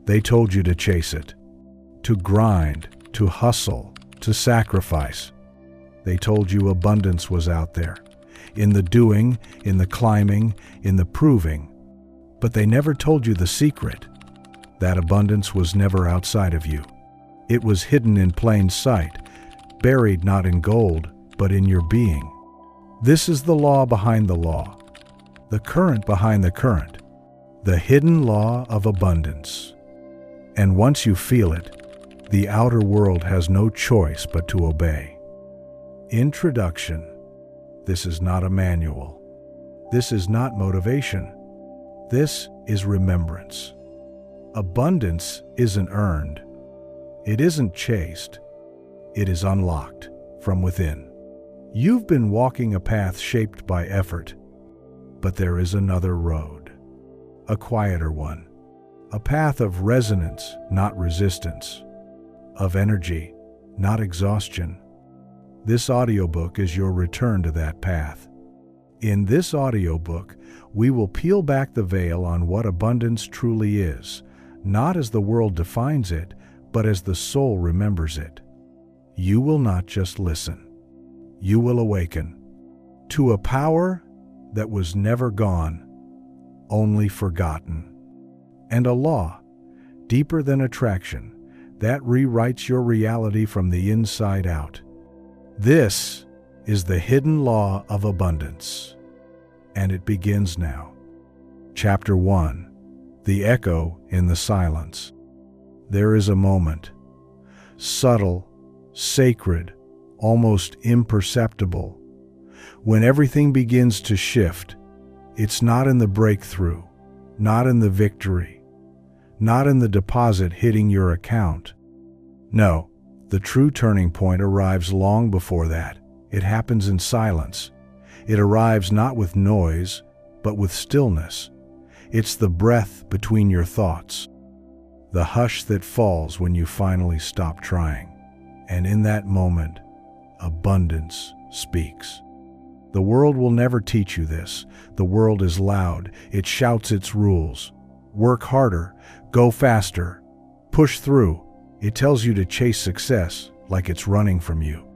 They told you to chase it, to grind, to hustle, to sacrifice. They told you abundance was out there, in the doing, in the climbing, in the proving. But they never told you the secret. That abundance was never outside of you. It was hidden in plain sight, buried not in gold, but in your being. This is the law behind the law, the current behind the current, the hidden law of abundance. And once you feel it, the outer world has no choice but to obey. Introduction. This is not a manual. This is not motivation. This is remembrance. Abundance isn't earned. It isn't chased. It is unlocked from within. You've been walking a path shaped by effort, but there is another road, a quieter one, a path of resonance, not resistance, of energy, not exhaustion. This audiobook is your return to that path. In this audiobook, we will peel back the veil on what abundance truly is, not as the world defines it, but as the soul remembers it. You will not just listen. You will awaken to a power that was never gone, only forgotten, and a law, deeper than attraction, that rewrites your reality from the inside out. This is the hidden law of abundance, and it begins now. Chapter 1. The Echo in the Silence. There is a moment, subtle, sacred, almost imperceptible, when everything begins to shift. It's not in the breakthrough, not in the victory, not in the deposit hitting your account. No, the true turning point arrives long before that. It happens in silence. It arrives not with noise, but with stillness. It's the breath between your thoughts, the hush that falls when you finally stop trying. And in that moment, abundance speaks. The world will never teach you this. The world is loud. It shouts its rules. Work harder. Go faster. Push through. It tells you to chase success like it's running from you.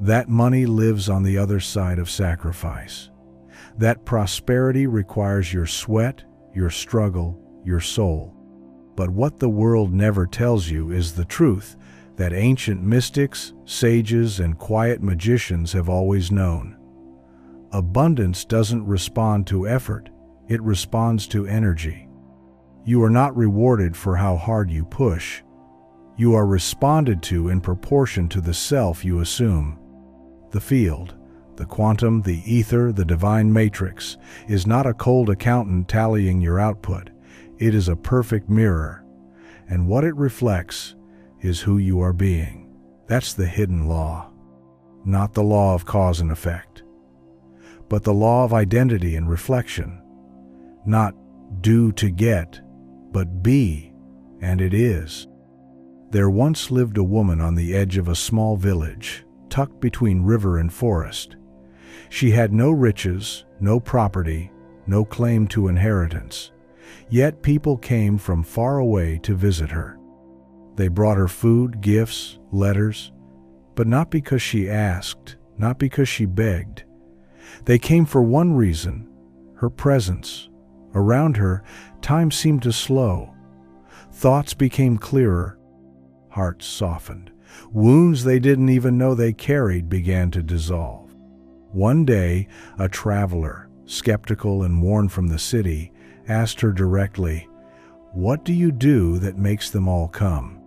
That money lives on the other side of sacrifice. That prosperity requires your sweat, your struggle, your soul. But what the world never tells you is the truth that ancient mystics, sages, and quiet magicians have always known. Abundance doesn't respond to effort, it responds to energy. You are not rewarded for how hard you push. You are responded to in proportion to the self you assume. The field, the quantum, the ether, the divine matrix, is not a cold accountant tallying your output. It is a perfect mirror, and what it reflects is who you are being. That's the hidden law. Not the law of cause and effect, but the law of identity and reflection. Not do to get, but be, and it is. There once lived a woman on the edge of a small village, tucked between river and forest. She had no riches, no property, no claim to inheritance. Yet people came from far away to visit her. They brought her food, gifts, letters, but not because she asked, not because she begged. They came for one reason, her presence. Around her, time seemed to slow. Thoughts became clearer. Hearts softened. Wounds they didn't even know they carried began to dissolve. One day, a traveler, skeptical and worn from the city, asked her directly, "What do you do that makes them all come?"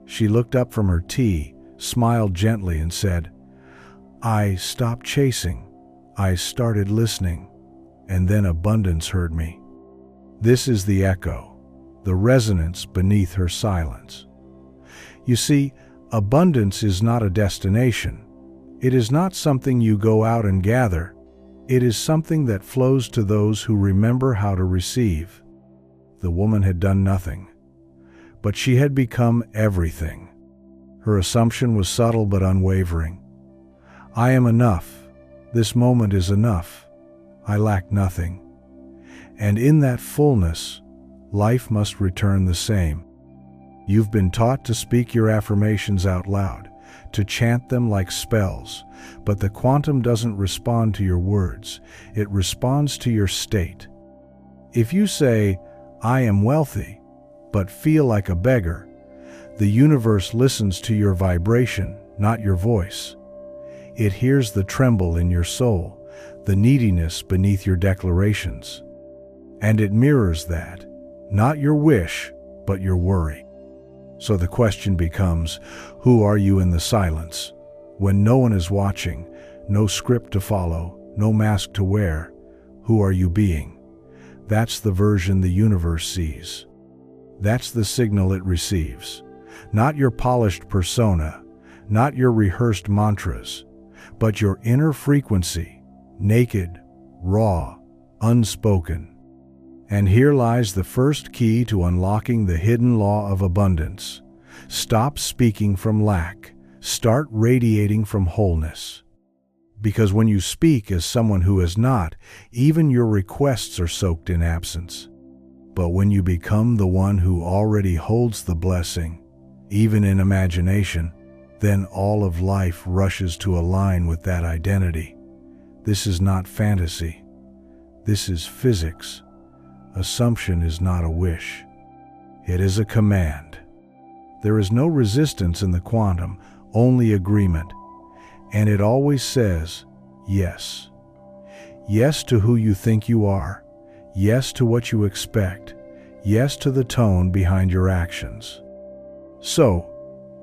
She looked up from her tea, smiled gently, and said, "I stopped chasing. I started listening, and then abundance heard me." This is the echo, the resonance beneath her silence. You see, abundance is not a destination. It is not something you go out and gather. It is something that flows to those who remember how to receive. The woman had done nothing, but she had become everything. Her assumption was subtle but unwavering. I am enough. This moment is enough. I lack nothing. And in that fullness, life must return the same. You've been taught to speak your affirmations out loud, to chant them like spells, but the quantum doesn't respond to your words, it responds to your state. If you say, "I am wealthy," but feel like a beggar, the universe listens to your vibration, not your voice. It hears the tremble in your soul, the neediness beneath your declarations. And it mirrors that, not your wish, but your worry. So the question becomes, who are you in the silence? When no one is watching, no script to follow, no mask to wear, who are you being? That's the version the universe sees. That's the signal it receives. Not your polished persona, not your rehearsed mantras, but your inner frequency, naked, raw, unspoken. And here lies the first key to unlocking the hidden law of abundance. Stop speaking from lack. Start radiating from wholeness. Because when you speak as someone who is not, even your requests are soaked in absence. But when you become the one who already holds the blessing, even in imagination, then all of life rushes to align with that identity. This is not fantasy. This is physics. Assumption is not a wish. It is a command. There is no resistance in the quantum, only agreement. And it always says, yes. Yes to who you think you are. Yes to what you expect. Yes to the tone behind your actions. So,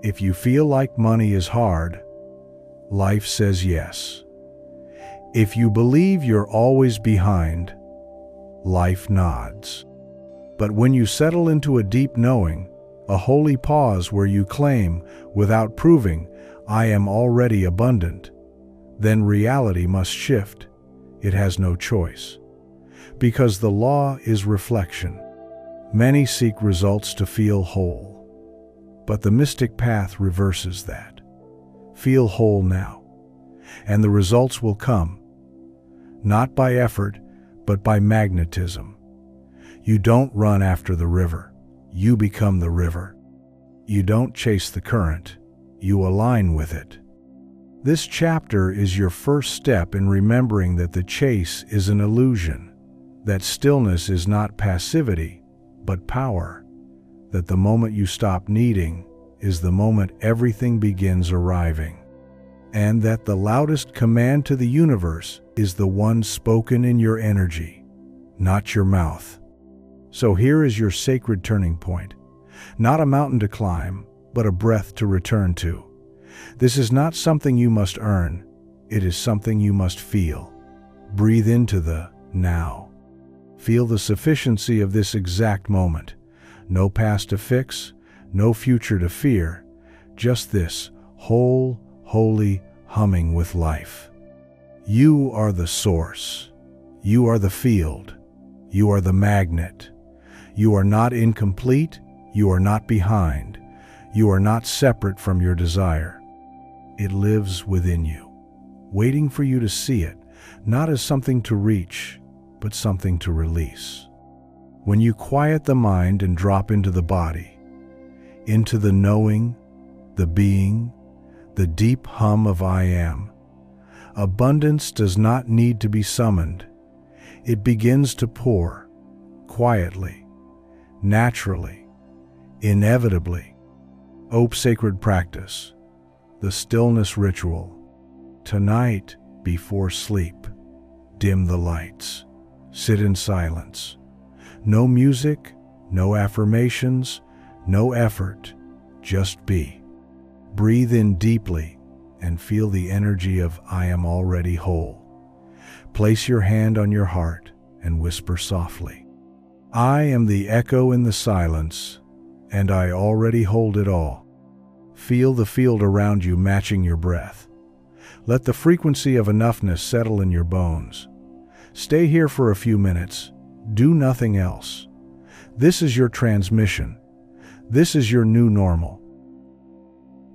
if you feel like money is hard, life says yes. If you believe you're always behind, life nods. But when you settle into a deep knowing, a holy pause where you claim, without proving, I am already abundant, then reality must shift. It has no choice. Because the law is reflection. Many seek results to feel whole. But the mystic path reverses that. Feel whole now, and the results will come. Not by effort, but by magnetism. You don't run after the river. You become the river. You don't chase the current. You align with it. This chapter is your first step in remembering that the chase is an illusion, that stillness is not passivity, but power, that the moment you stop needing is the moment everything begins arriving, and that the loudest command to the universe is the one spoken in your energy, not your mouth. So here is your sacred turning point. Not a mountain to climb, but a breath to return to. This is not something you must earn. It is something you must feel. Breathe into the now. Feel the sufficiency of this exact moment. No past to fix, no future to fear. Just this whole, holy humming with life. You are the source. You are the field. You are the magnet. You are not incomplete. You are not behind. You are not separate from your desire. It lives within you, waiting for you to see it, not as something to reach, but something to release. When you quiet the mind and drop into the body, into the knowing, the being, the deep hum of I am, abundance does not need to be summoned. It begins to pour, quietly, naturally, inevitably. Sacred practice, the stillness ritual. Tonight, before sleep, dim the lights. Sit in silence. No music, no affirmations, no effort, just be. Breathe in deeply and feel the energy of I am already whole. Place your hand on your heart and whisper softly, I am the echo in the silence, and I already hold it all. Feel the field around you matching your breath. Let the frequency of enoughness settle in your bones. Stay here for a few minutes. Do nothing else. This is your transmission. This is your new normal.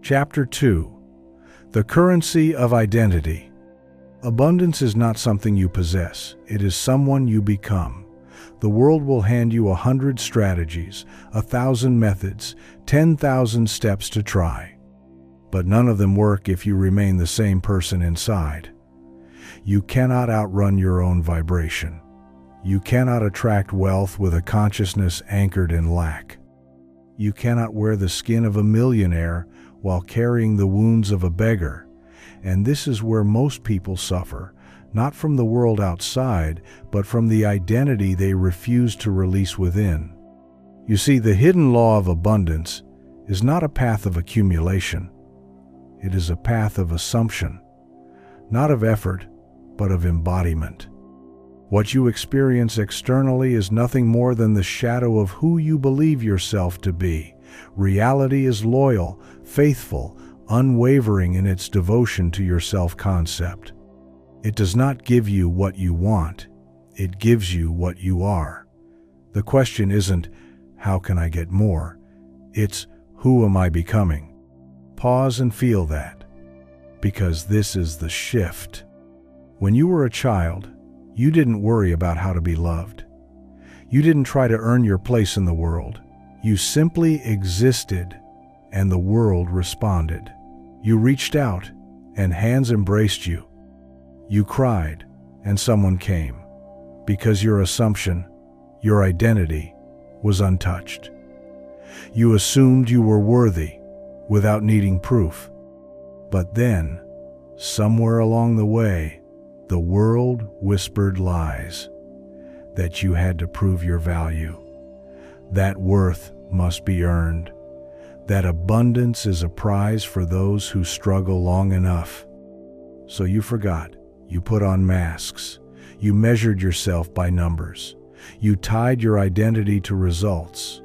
Chapter 2. The Currency of Identity. Abundance is not something you possess. It is someone you become. The world will hand you 100 strategies, 1,000 methods, 10,000 steps to try. But none of them work if you remain the same person inside. You cannot outrun your own vibration. You cannot attract wealth with a consciousness anchored in lack. You cannot wear the skin of a millionaire while carrying the wounds of a beggar. And this is where most people suffer, not from the world outside, but from the identity they refuse to release within. You see, the hidden law of abundance is not a path of accumulation. It is a path of assumption, not of effort, but of embodiment. What you experience externally is nothing more than the shadow of who you believe yourself to be. Reality is loyal, faithful, unwavering in its devotion to your self-concept. It does not give you what you want. It gives you what you are. The question isn't, how can I get more? It's, who am I becoming? Pause and feel that, because this is the shift. When you were a child, you didn't worry about how to be loved. You didn't try to earn your place in the world. You simply existed, and the world responded. You reached out, and hands embraced you. You cried, and someone came, because your assumption, your identity, was untouched. You assumed you were worthy, without needing proof. But then, somewhere along the way, the world whispered lies, that you had to prove your value, that worth must be earned, that abundance is a prize for those who struggle long enough. So you forgot. You put on masks. You measured yourself by numbers. You tied your identity to results.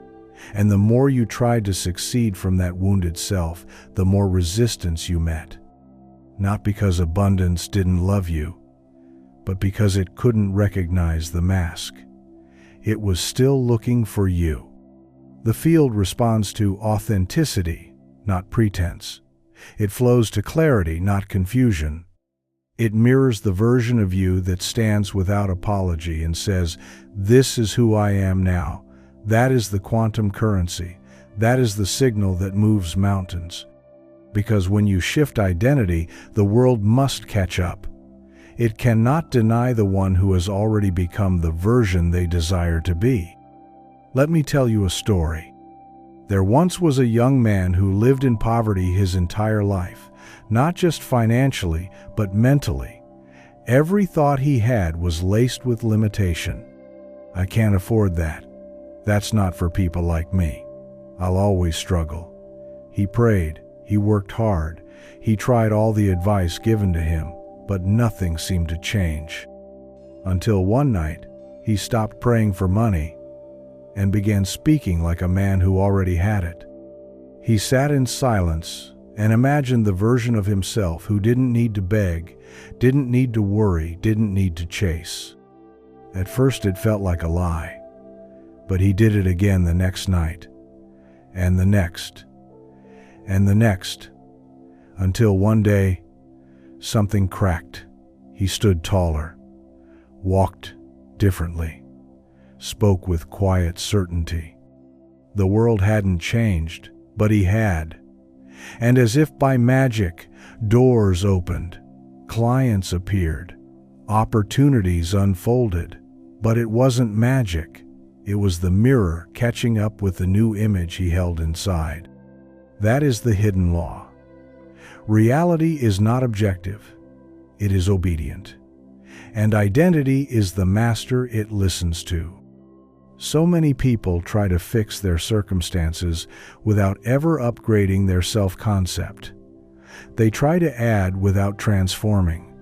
And the more you tried to succeed from that wounded self, the more resistance you met. Not because abundance didn't love you, but because it couldn't recognize the mask. It was still looking for you. The field responds to authenticity, not pretense. It flows to clarity, not confusion. It mirrors the version of you that stands without apology and says, "This is who I am now." That is the quantum currency. That is the signal that moves mountains. Because when you shift identity, the world must catch up. It cannot deny the one who has already become the version they desire to be. Let me tell you a story. There once was a young man who lived in poverty his entire life, not just financially, but mentally. Every thought he had was laced with limitation. I can't afford that. That's not for people like me. I'll always struggle. He prayed, he worked hard, he tried all the advice given to him, but nothing seemed to change. Until one night, he stopped praying for money and began speaking like a man who already had it. He sat in silence and imagined the version of himself who didn't need to beg, didn't need to worry, didn't need to chase. At first it felt like a lie, but he did it again the next night, and the next, and the next, until one day, something cracked. He stood taller, walked differently, spoke with quiet certainty. The world hadn't changed, but he had. And as if by magic, doors opened, clients appeared, opportunities unfolded. But it wasn't magic. It was the mirror catching up with the new image he held inside. That is the hidden law. Reality is not objective. It is obedient. And identity is the master it listens to. So many people try to fix their circumstances without ever upgrading their self-concept. They try to add without transforming.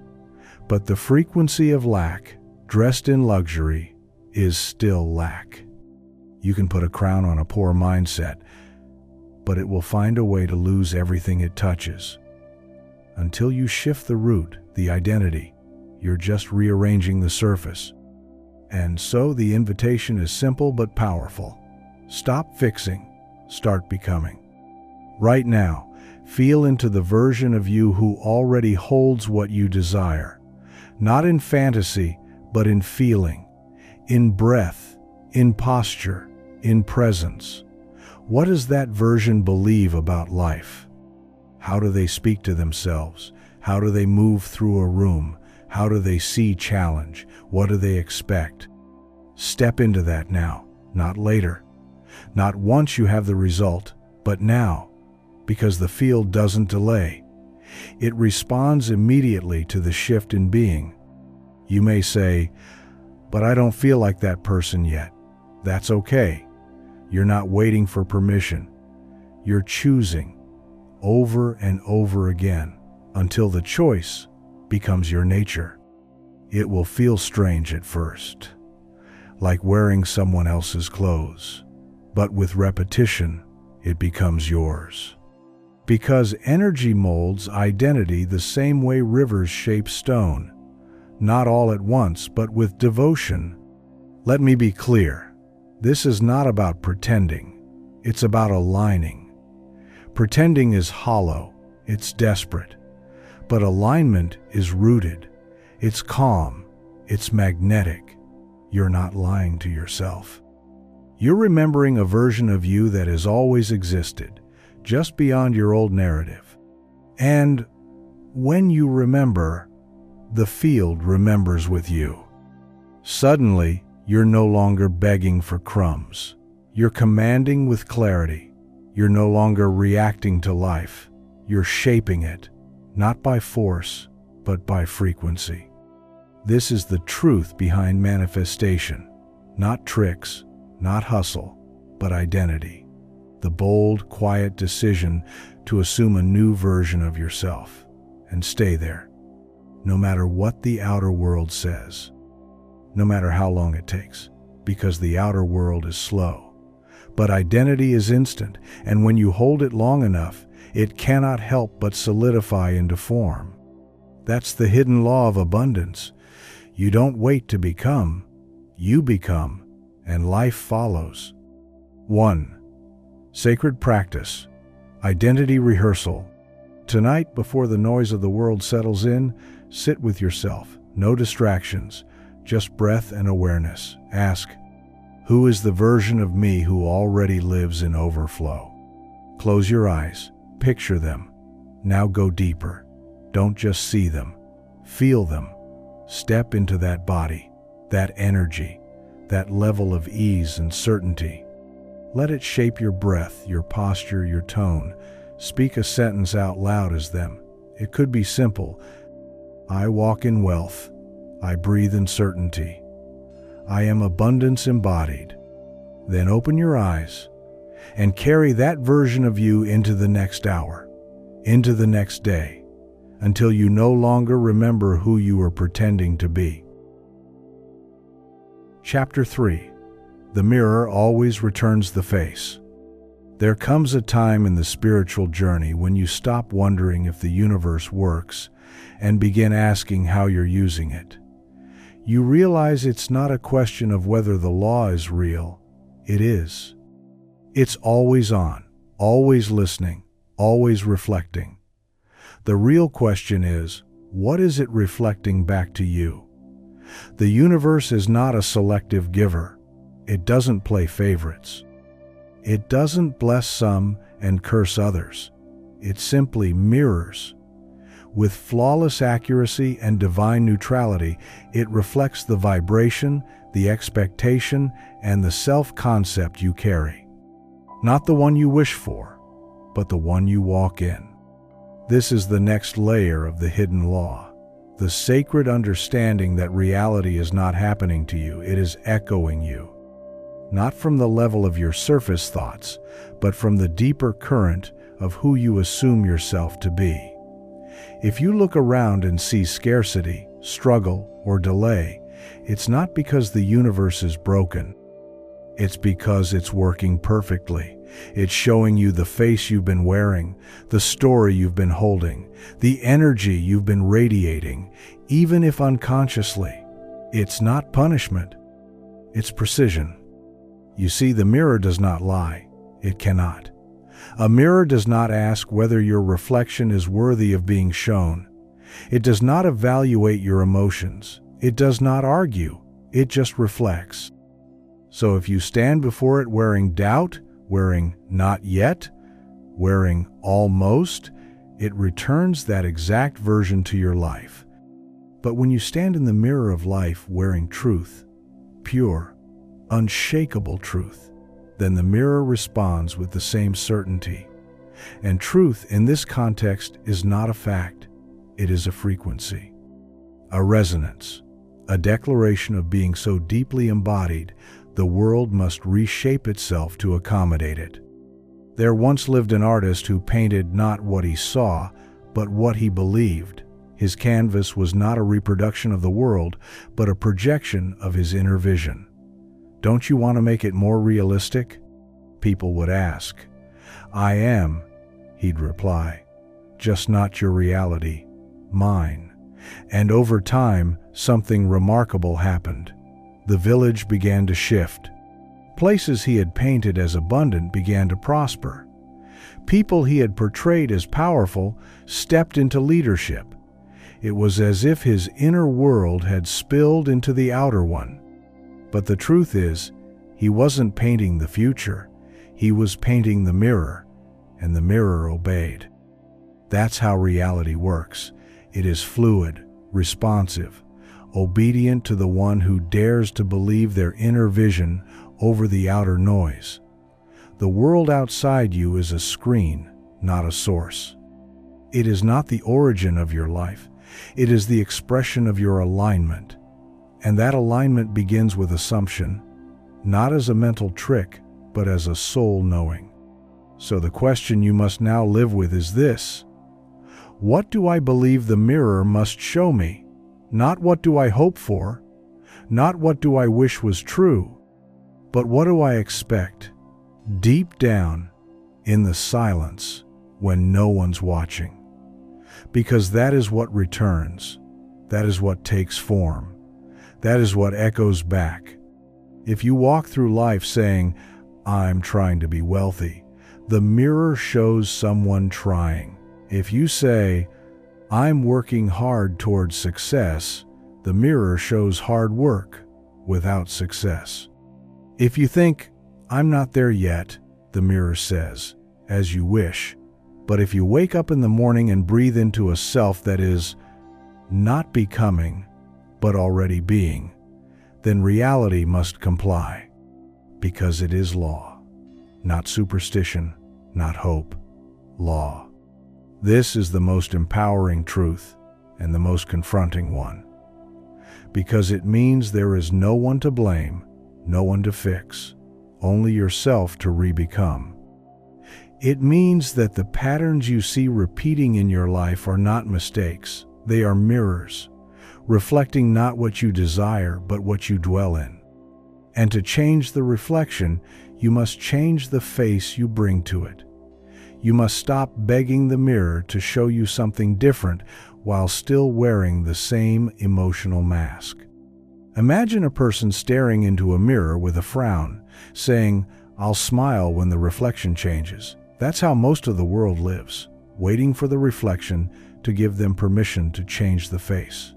But the frequency of lack, dressed in luxury, is still lack. You can put a crown on a poor mindset, but it will find a way to lose everything it touches. Until you shift the root, the identity, you're just rearranging the surface. And so the invitation is simple but powerful. Stop fixing, start becoming. Right now, feel into the version of you who already holds what you desire. Not in fantasy, but in feeling, in breath, in posture, in presence. What does that version believe about life? How do they speak to themselves? How do they move through a room? How do they see challenge? What do they expect? Step into that now, not later. Not once you have the result, but now, because the field doesn't delay. It responds immediately to the shift in being. You may say, "But I don't feel like that person yet." That's okay. You're not waiting for permission. You're choosing over and over again until the choice becomes your nature. It will feel strange at first, like wearing someone else's clothes, but with repetition, it becomes yours. Because energy molds identity the same way rivers shape stone, not all at once, but with devotion. Let me be clear. This is not about pretending. It's about aligning. Pretending is hollow. It's desperate. But alignment is rooted. It's calm. It's magnetic. You're not lying to yourself. You're remembering a version of you that has always existed, just beyond your old narrative. And when you remember, the field remembers with you. Suddenly, you're no longer begging for crumbs. You're commanding with clarity. You're no longer reacting to life. You're shaping it, not by force, but by frequency. This is the truth behind manifestation. Not tricks, not hustle, but identity. The bold, quiet decision to assume a new version of yourself and stay there, no matter what the outer world says, no matter how long it takes, because the outer world is slow. But identity is instant, and when you hold it long enough, it cannot help but solidify into form. That's the hidden law of abundance. You don't wait to become, you become, and life follows. 1. Sacred practice, identity rehearsal. Tonight, before the noise of the world settles in, sit with yourself. No distractions, just breath and awareness. Ask, who is the version of me who already lives in overflow? Close your eyes. Picture them. Now go deeper. Don't just see them. Feel them. Step into that body, that energy, that level of ease and certainty. Let it shape your breath, your posture, your tone. Speak a sentence out loud as them. It could be simple. I walk in wealth. I breathe in certainty. I am abundance embodied. Then open your eyes and carry that version of you into the next hour, into the next day, until you no longer remember who you were pretending to be. Chapter 3. The mirror always returns the face. There comes a time in the spiritual journey when you stop wondering if the universe works and begin asking how you're using it. You realize it's not a question of whether the law is real. It is. It's always on, always listening, always reflecting. The real question is, what is it reflecting back to you? The universe is not a selective giver. It doesn't play favorites. It doesn't bless some and curse others. It simply mirrors. With flawless accuracy and divine neutrality, it reflects the vibration, the expectation, and the self-concept you carry. Not the one you wish for, but the one you walk in. This is the next layer of the hidden law. The sacred understanding that reality is not happening to you, it is echoing you. Not from the level of your surface thoughts, but from the deeper current of who you assume yourself to be. If you look around and see scarcity, struggle, or delay, it's not because the universe is broken. It's because it's working perfectly. It's showing you the face you've been wearing, the story you've been holding, the energy you've been radiating, even if unconsciously. It's not punishment. It's precision. You see, the mirror does not lie. It cannot. A mirror does not ask whether your reflection is worthy of being shown. It does not evaluate your emotions. It does not argue. It just reflects. So if you stand before it wearing doubt, wearing not yet, wearing almost, it returns that exact version to your life. But when you stand in the mirror of life wearing truth, pure, unshakable truth, then the mirror responds with the same certainty. And truth in this context is not a fact, it is a frequency, a resonance, a declaration of being so deeply embodied, the world must reshape itself to accommodate it. There once lived an artist who painted not what he saw, but what he believed. His canvas was not a reproduction of the world, but a projection of his inner vision. Don't you want to make it more realistic? People would ask. I am, he'd reply, just not your reality, mine. And over time, something remarkable happened. The village began to shift. Places he had painted as abundant began to prosper. People he had portrayed as powerful stepped into leadership. It was as if his inner world had spilled into the outer one. But the truth is, he wasn't painting the future. He was painting the mirror, and the mirror obeyed. That's how reality works. It is fluid, responsive, obedient to the one who dares to believe their inner vision over the outer noise. The world outside you is a screen, not a source. It is not the origin of your life. It is the expression of your alignment. And that alignment begins with assumption, not as a mental trick, but as a soul knowing. So the question you must now live with is this: what do I believe the mirror must show me? Not what do I hope for, not what do I wish was true, but what do I expect, deep down, in the silence, when no one's watching? Because that is what returns, that is what takes form, that is what echoes back. If you walk through life saying, I'm trying to be wealthy, the mirror shows someone trying. If you say, I'm working hard towards success, the mirror shows hard work without success. If you think, I'm not there yet, the mirror says, as you wish. But if you wake up in the morning and breathe into a self that is not becoming, but already being, then reality must comply, because it is law, not superstition, not hope, law. This is the most empowering truth and the most confronting one, because it means there is no one to blame, no one to fix, only yourself to re-become. It means that the patterns you see repeating in your life are not mistakes, they are mirrors, reflecting not what you desire but what you dwell in. And to change the reflection, you must change the face you bring to it. You must stop begging the mirror to show you something different while still wearing the same emotional mask. Imagine a person staring into a mirror with a frown, saying, I'll smile when the reflection changes. That's how most of the world lives, waiting for the reflection to give them permission to change the face.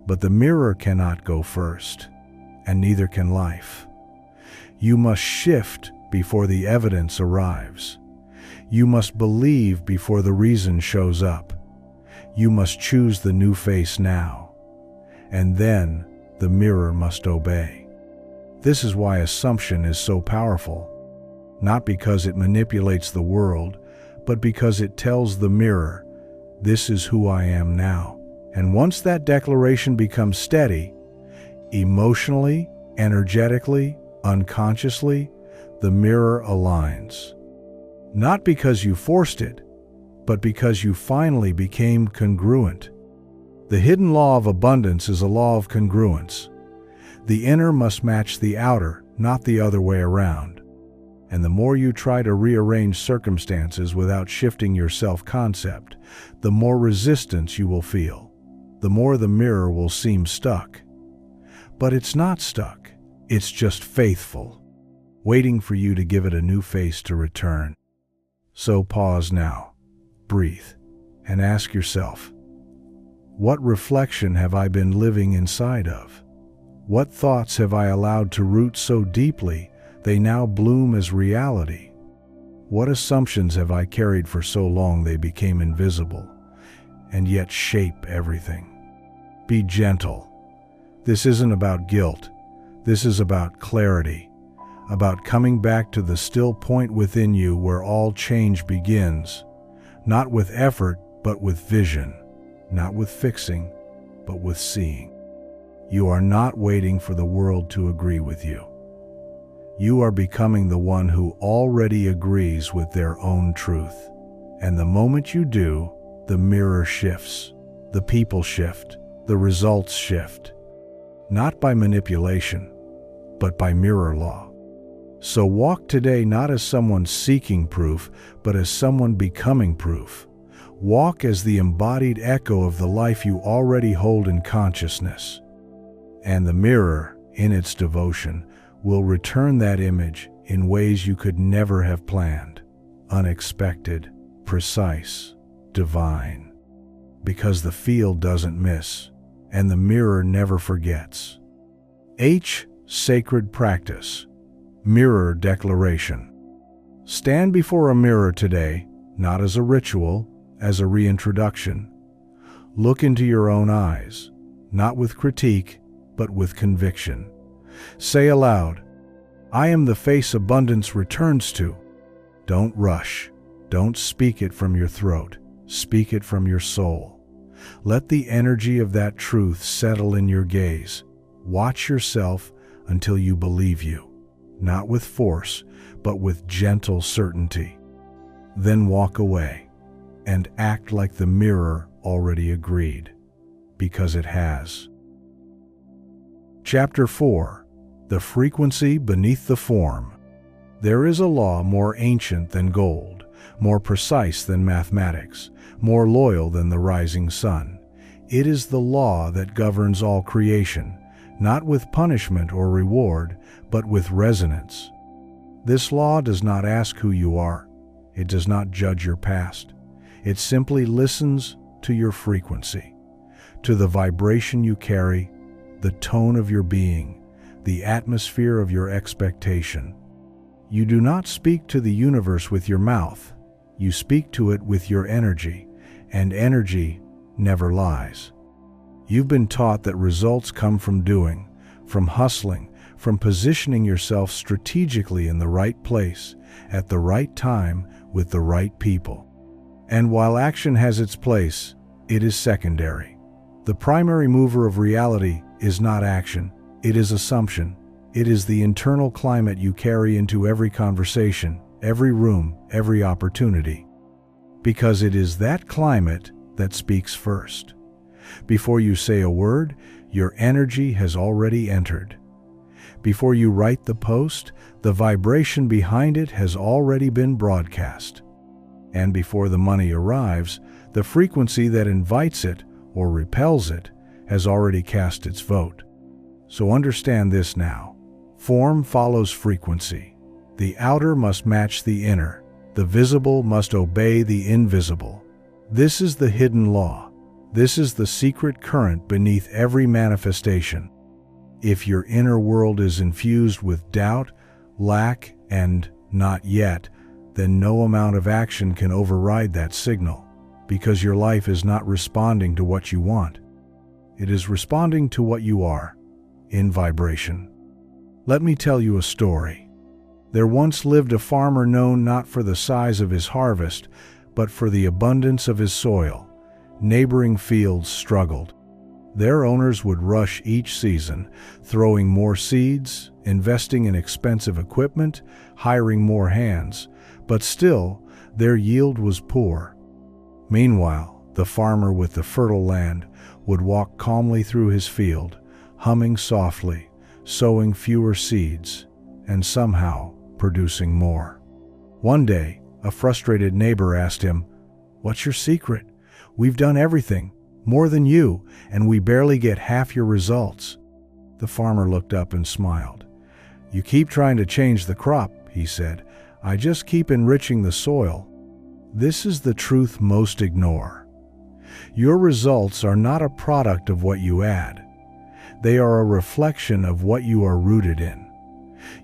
But the mirror cannot go first, and neither can life. You must shift before the evidence arrives. You must believe before the reason shows up. You must choose the new face now. And then the mirror must obey. This is why assumption is so powerful. Not because it manipulates the world, but because it tells the mirror, this is who I am now. And once that declaration becomes steady, emotionally, energetically, unconsciously, the mirror aligns. Not because you forced it, but because you finally became congruent. The hidden law of abundance is a law of congruence. The inner must match the outer, not the other way around. And the more you try to rearrange circumstances without shifting your self-concept, the more resistance you will feel. The more the mirror will seem stuck. But it's not stuck. It's just faithful, waiting for you to give it a new face to return. So pause now, breathe, and ask yourself, what reflection have I been living inside of? What thoughts have I allowed to root so deeply they now bloom as reality? What assumptions have I carried for so long they became invisible, and yet shape everything? Be gentle. This isn't about guilt. This is about clarity, about coming back to the still point within you where all change begins, not with effort, but with vision, not with fixing, but with seeing. You are not waiting for the world to agree with you. You are becoming the one who already agrees with their own truth. And the moment you do, the mirror shifts, the people shift, the results shift. Not by manipulation, but by mirror law. So walk today not as someone seeking proof, but as someone becoming proof. Walk as the embodied echo of the life you already hold in consciousness. And the mirror, in its devotion, will return that image in ways you could never have planned. Unexpected, precise, divine. Because the field doesn't miss, and the mirror never forgets. Sacred practice. Mirror declaration. Stand before a mirror today, not as a ritual, as a reintroduction. Look into your own eyes, not with critique, but with conviction. Say aloud, I am the face abundance returns to. Don't rush. Don't speak it from your throat. Speak it from your soul. Let the energy of that truth settle in your gaze. Watch yourself until you believe you, not with force, but with gentle certainty. Then walk away and act like the mirror already agreed, because it has. Chapter 4. The frequency beneath the form. There is a law more ancient than gold, more precise than mathematics, more loyal than the rising sun. It is the law that governs all creation, not with punishment or reward, but with resonance. This law does not ask who you are. It does not judge your past. It simply listens to your frequency, to the vibration you carry, the tone of your being, the atmosphere of your expectation. You do not speak to the universe with your mouth. You speak to it with your energy, and energy never lies. You've been taught that results come from doing, from hustling, from positioning yourself strategically in the right place, at the right time, with the right people. And while action has its place, it is secondary. The primary mover of reality is not action, it is assumption. It is the internal climate you carry into every conversation, every room, every opportunity. Because it is that climate that speaks first. Before you say a word, your energy has already entered. Before you write the post, the vibration behind it has already been broadcast. And before the money arrives, the frequency that invites it or repels it has already cast its vote. So understand this now. Form follows frequency. The outer must match the inner. The visible must obey the invisible. This is the hidden law. This is the secret current beneath every manifestation. If your inner world is infused with doubt, lack, and not yet, then no amount of action can override that signal, because your life is not responding to what you want. It is responding to what you are, in vibration. Let me tell you a story. There once lived a farmer known not for the size of his harvest, but for the abundance of his soil. Neighboring fields struggled. Their owners would rush each season, throwing more seeds, investing in expensive equipment, hiring more hands, but still, their yield was poor. Meanwhile, the farmer with the fertile land would walk calmly through his field, humming softly, sowing fewer seeds, and somehow producing more. One day, a frustrated neighbor asked him, "What's your secret? We've done everything, more than you, and we barely get half your results." The farmer looked up and smiled. "You keep trying to change the crop," he said. "I just keep enriching the soil." This is the truth most ignore. Your results are not a product of what you add. They are a reflection of what you are rooted in.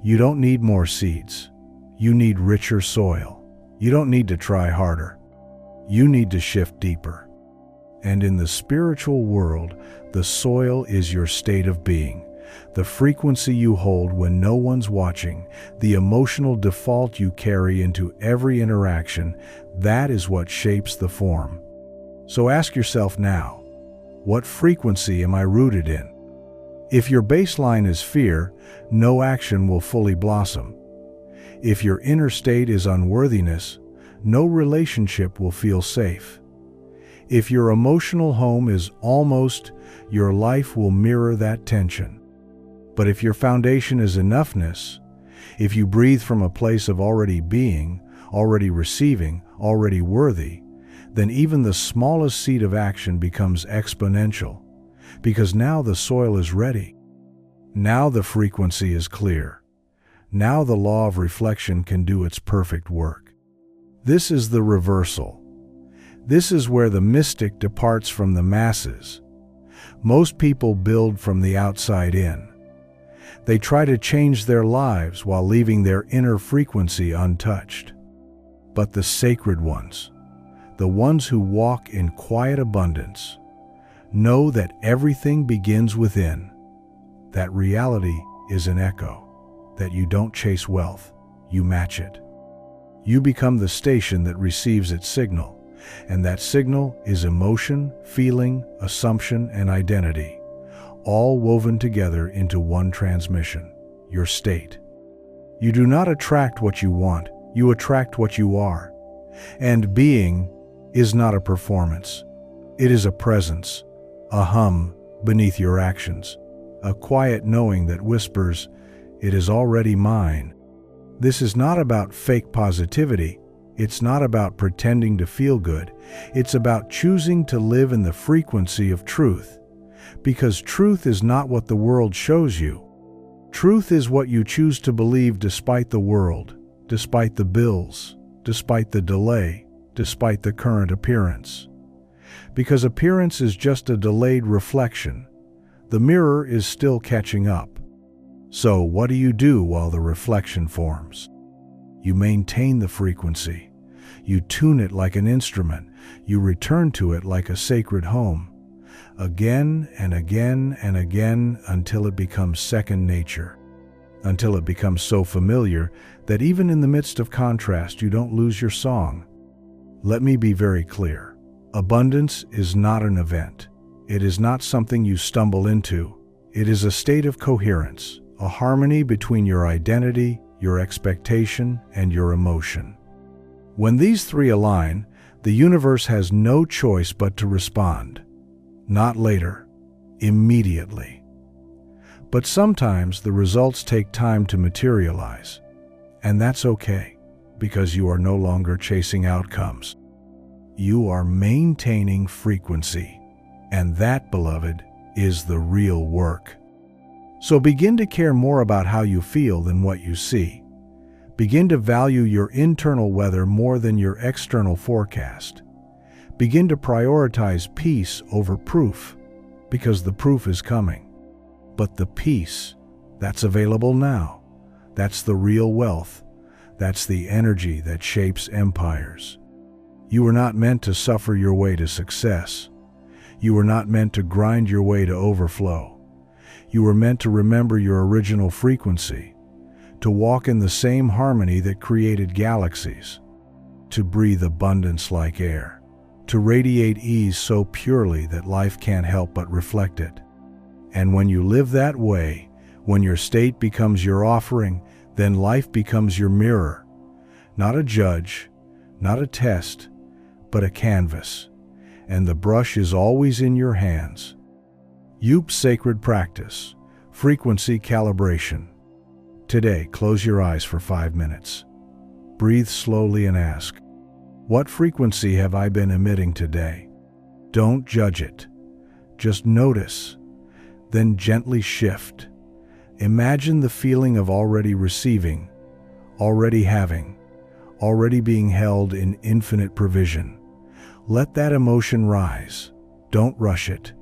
You don't need more seeds. You need richer soil. You don't need to try harder. You need to shift deeper. And in the spiritual world, the soil is your state of being, the frequency you hold when no one's watching, the emotional default you carry into every interaction. That is what shapes the form. So ask yourself now, what frequency am I rooted in? If your baseline is fear, no action will fully blossom. If your inner state is unworthiness, no relationship will feel safe. If your emotional home is almost, your life will mirror that tension. But if your foundation is enoughness, if you breathe from a place of already being, already receiving, already worthy, then even the smallest seed of action becomes exponential, because now the soil is ready. Now the frequency is clear. Now the law of reflection can do its perfect work. This is the reversal. This is where the mystic departs from the masses. Most people build from the outside in. They try to change their lives while leaving their inner frequency untouched. But the sacred ones, the ones who walk in quiet abundance, know that everything begins within, that reality is an echo, that you don't chase wealth, you match it. You become the station that receives its signal, and that signal is emotion, feeling, assumption, and identity, all woven together into one transmission, your state. You do not attract what you want, you attract what you are. And being is not a performance. It is a presence, a hum beneath your actions, a quiet knowing that whispers, "It is already mine." This is not about fake positivity. It's not about pretending to feel good. It's about choosing to live in the frequency of truth. Because truth is not what the world shows you. Truth is what you choose to believe despite the world, despite the bills, despite the delay, despite the current appearance. Because appearance is just a delayed reflection. The mirror is still catching up. So what do you do while the reflection forms? You maintain the frequency. You tune it like an instrument. You return to it like a sacred home, again and again and again until it becomes second nature, until it becomes so familiar that even in the midst of contrast you don't lose your song. Let me be very clear. Abundance is not an event. It is not something you stumble into. It is a state of coherence, a harmony between your identity, your expectation, and your emotion. When these three align, the universe has no choice but to respond. Not later, immediately. But sometimes the results take time to materialize. And that's okay, because you are no longer chasing outcomes. You are maintaining frequency. And that, beloved, is the real work. So begin to care more about how you feel than what you see. Begin to value your internal weather more than your external forecast. Begin to prioritize peace over proof, because the proof is coming. But the peace, that's available now. That's the real wealth. That's the energy that shapes empires. You were not meant to suffer your way to success. You were not meant to grind your way to overflow. You were meant to remember your original frequency, to walk in the same harmony that created galaxies, to breathe abundance like air, to radiate ease so purely that life can't help but reflect it. And when you live that way, when your state becomes your offering, then life becomes your mirror. Not a judge, not a test, but a canvas. And the brush is always in your hands. Youp's sacred practice, frequency calibration. Today, close your eyes for 5 minutes. Breathe slowly and ask, what frequency have I been emitting today? Don't judge it. Just notice, then gently shift. Imagine the feeling of already receiving, already having, already being held in infinite provision. Let that emotion rise. Don't rush it.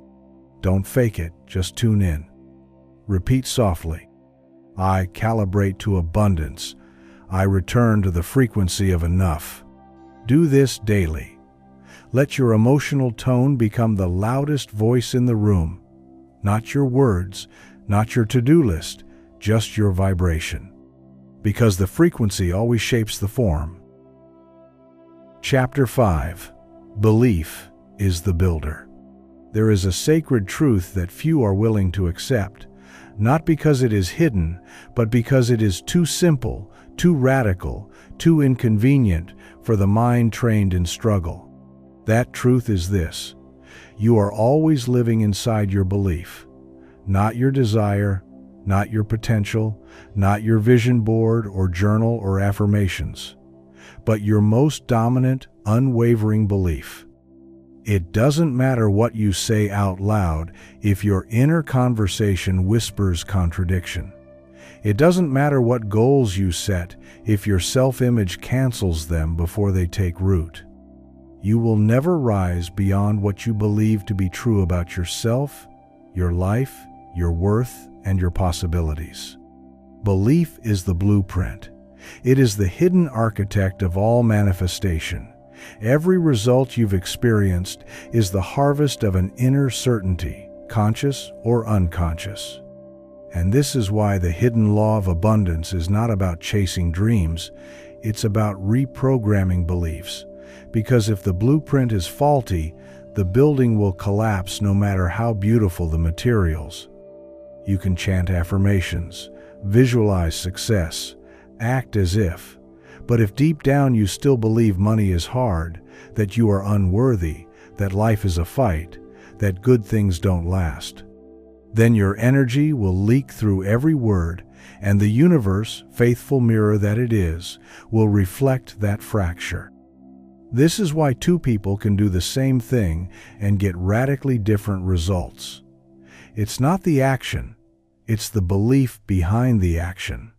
Don't fake it, just tune in. Repeat softly. I calibrate to abundance. I return to the frequency of enough. Do this daily. Let your emotional tone become the loudest voice in the room. Not your words, not your to-do list, just your vibration. Because the frequency always shapes the form. Chapter 5. Belief is the builder. There is a sacred truth that few are willing to accept, not because it is hidden, but because it is too simple, too radical, too inconvenient for the mind trained in struggle. That truth is this: you are always living inside your belief, not your desire, not your potential, not your vision board or journal or affirmations, but your most dominant, unwavering belief. It doesn't matter what you say out loud if your inner conversation whispers contradiction. It doesn't matter what goals you set if your self-image cancels them before they take root. You will never rise beyond what you believe to be true about yourself, your life, your worth, and your possibilities. Belief is the blueprint. It is the hidden architect of all manifestation. Every result you've experienced is the harvest of an inner certainty, conscious or unconscious. And this is why the hidden law of abundance is not about chasing dreams, it's about reprogramming beliefs. Because if the blueprint is faulty, the building will collapse no matter how beautiful the materials. You can chant affirmations, visualize success, act as if. But if deep down you still believe money is hard, that you are unworthy, that life is a fight, that good things don't last, then your energy will leak through every word, and the universe, faithful mirror that it is, will reflect that fracture. This is why two people can do the same thing and get radically different results. It's not the action, it's the belief behind the action.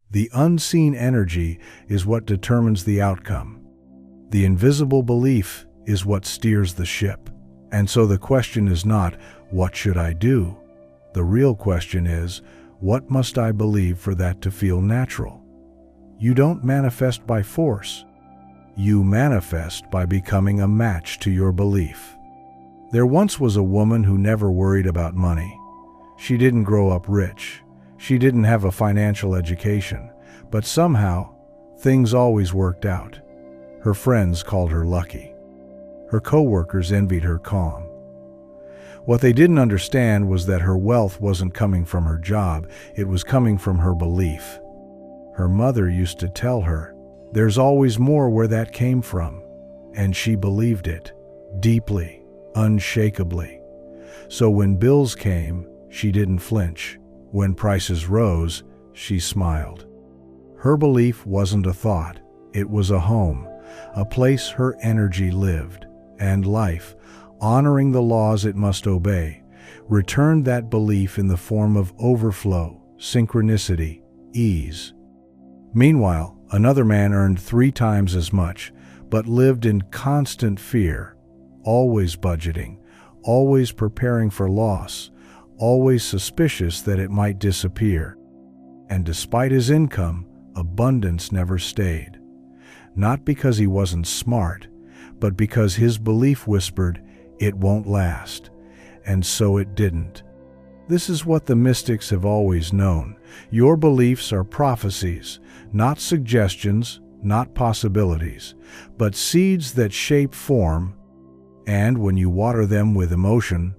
The unseen energy is what determines the outcome. The invisible belief is what steers the ship. And so the question is not, what should I do? The real question is, what must I believe for that to feel natural? You don't manifest by force. You manifest by becoming a match to your belief. There once was a woman who never worried about money. She didn't grow up rich. She didn't have a financial education, but somehow, things always worked out. Her friends called her lucky. Her coworkers envied her calm. What they didn't understand was that her wealth wasn't coming from her job, it was coming from her belief. Her mother used to tell her, "There's always more where that came from," and she believed it, deeply, unshakably. So when bills came, she didn't flinch. When prices rose, she smiled. Her belief wasn't a thought, it was a home, a place her energy lived, and life, honoring the laws it must obey, returned that belief in the form of overflow, synchronicity, ease. Meanwhile, another man earned 3 times as much, but lived in constant fear, always budgeting, always preparing for loss, always suspicious that it might disappear. And despite his income, abundance never stayed. Not because he wasn't smart, but because his belief whispered, "It won't last." And so it didn't. This is what the mystics have always known. Your beliefs are prophecies, not suggestions, not possibilities, but seeds that shape form, and when you water them with emotion,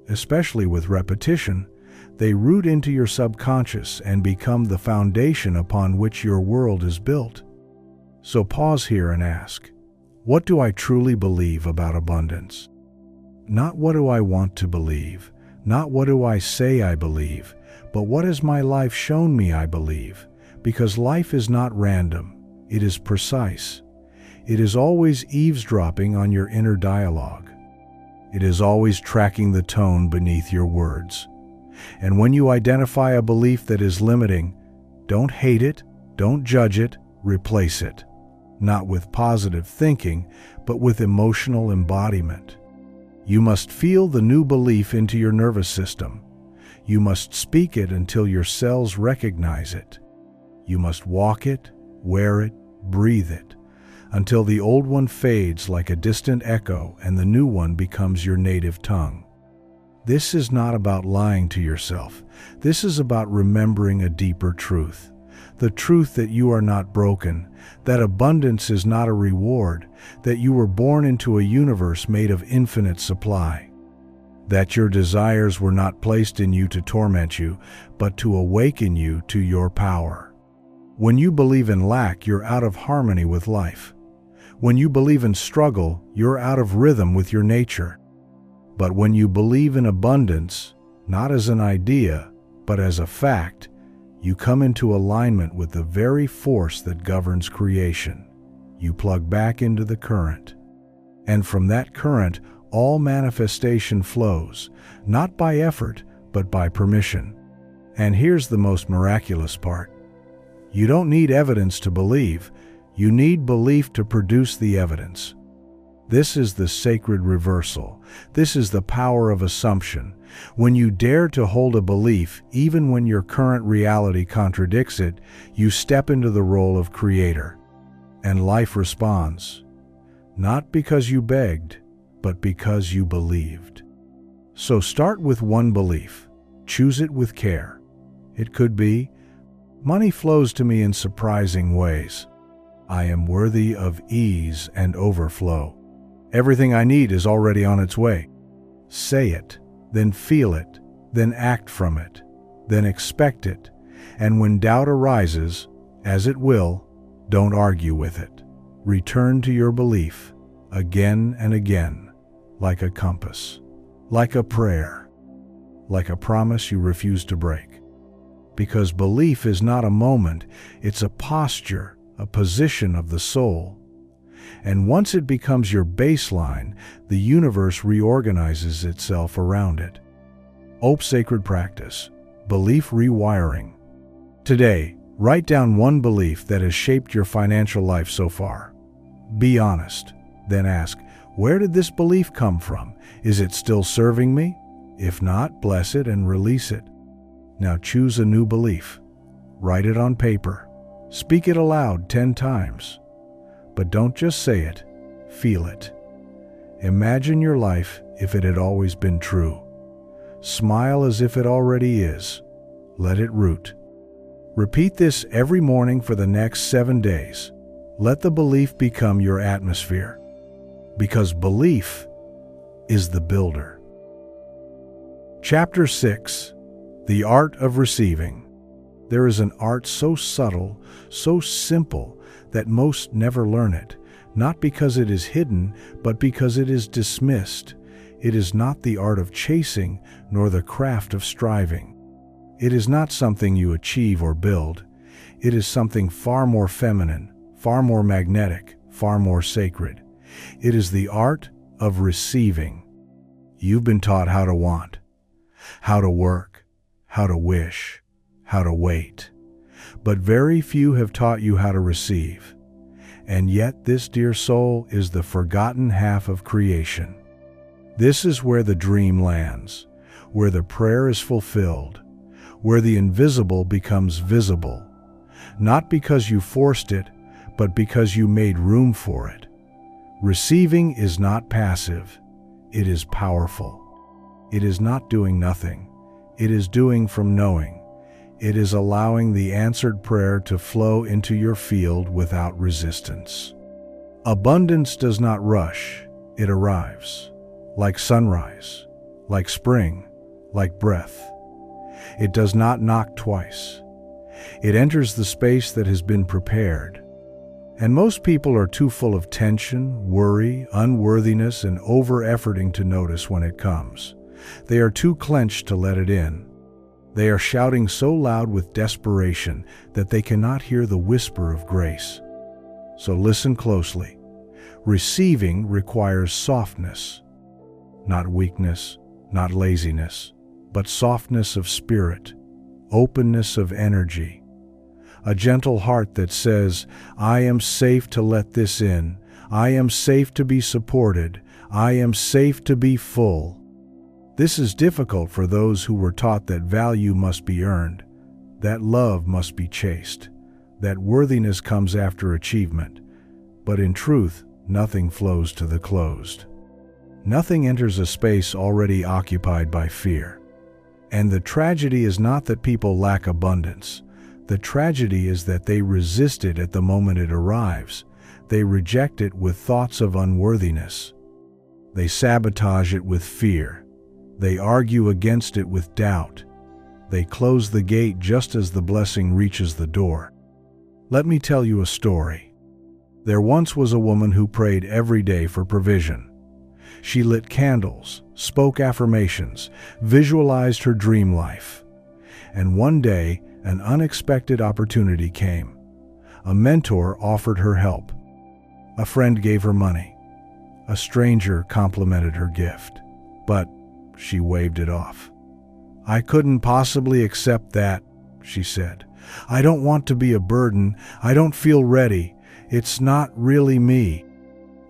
especially with repetition, they root into your subconscious and become the foundation upon which your world is built. So pause here and ask, what do I truly believe about abundance? Not what do I want to believe, not what do I say I believe, but what has my life shown me I believe? Because life is not random, it is precise. It is always eavesdropping on your inner dialogue. It is always tracking the tone beneath your words. And when you identify a belief that is limiting, don't hate it, don't judge it, replace it. Not with positive thinking, but with emotional embodiment. You must feel the new belief into your nervous system. You must speak it until your cells recognize it. You must walk it, wear it, breathe it, until the old one fades like a distant echo and the new one becomes your native tongue. This is not about lying to yourself. This is about remembering a deeper truth. The truth that you are not broken, that abundance is not a reward, that you were born into a universe made of infinite supply, that your desires were not placed in you to torment you, but to awaken you to your power. When you believe in lack, you're out of harmony with life. When you believe in struggle, you're out of rhythm with your nature. But when you believe in abundance, not as an idea, but as a fact, you come into alignment with the very force that governs creation. You plug back into the current. And from that current, all manifestation flows, not by effort, but by permission. And here's the most miraculous part. You don't need evidence to believe. You need belief to produce the evidence. This is the sacred reversal. This is the power of assumption. When you dare to hold a belief, even when your current reality contradicts it, you step into the role of creator. And life responds, not because you begged, but because you believed. So start with one belief. Choose it with care. It could be, money flows to me in surprising ways. I am worthy of ease and overflow. Everything I need is already on its way. Say it, then feel it, then act from it, then expect it. And when doubt arises, as it will, don't argue with it. Return to your belief again and again, like a compass, like a prayer, like a promise you refuse to break. Because belief is not a moment, it's a posture, a position of the soul. And once it becomes your baseline, the universe reorganizes itself around it. Sacred practice, belief rewiring. Today, write down one belief that has shaped your financial life so far. Be honest, then ask, where did this belief come from? Is it still serving me? If not, bless it and release it. Now choose a new belief. Write it on paper. Speak it aloud 10 times. But don't just say it, feel it. Imagine your life if it had always been true. Smile as if it already is. Let it root. Repeat this every morning for the next 7 days. Let the belief become your atmosphere. Because belief is the builder. Chapter 6. The Art of Receiving. There is an art so subtle, so simple, that most never learn it, not because it is hidden, but because it is dismissed. It is not the art of chasing, nor the craft of striving. It is not something you achieve or build. It is something far more feminine, far more magnetic, far more sacred. It is the art of receiving. You've been taught how to want, how to work, how to wish, how to wait. But very few have taught you how to receive. And yet this, dear soul, is the forgotten half of creation. This is where the dream lands, where the prayer is fulfilled, where the invisible becomes visible, not because you forced it, but because you made room for it. Receiving is not passive, it is powerful. It is not doing nothing, it is doing from knowing. It is allowing the answered prayer to flow into your field without resistance. Abundance does not rush, it arrives. Like sunrise, like spring, like breath. It does not knock twice. It enters the space that has been prepared. And most people are too full of tension, worry, unworthiness, and over-efforting to notice when it comes. They are too clenched to let it in. They are shouting so loud with desperation that they cannot hear the whisper of grace. So listen closely. Receiving requires softness, not weakness, not laziness, but softness of spirit, openness of energy. A gentle heart that says, I am safe to let this in. I am safe to be supported. I am safe to be full. This is difficult for those who were taught that value must be earned, that love must be chased, that worthiness comes after achievement. But in truth, nothing flows to the closed. Nothing enters a space already occupied by fear. And the tragedy is not that people lack abundance. The tragedy is that they resist it at the moment it arrives. They reject it with thoughts of unworthiness. They sabotage it with fear. They argue against it with doubt. They close the gate just as the blessing reaches the door. Let me tell you a story. There once was a woman who prayed every day for provision. She lit candles, spoke affirmations, visualized her dream life. And one day, an unexpected opportunity came. A mentor offered her help. A friend gave her money. A stranger complimented her gift. But she waved it off. "I couldn't possibly accept that," she said. "I don't want to be a burden. I don't feel ready. It's not really me."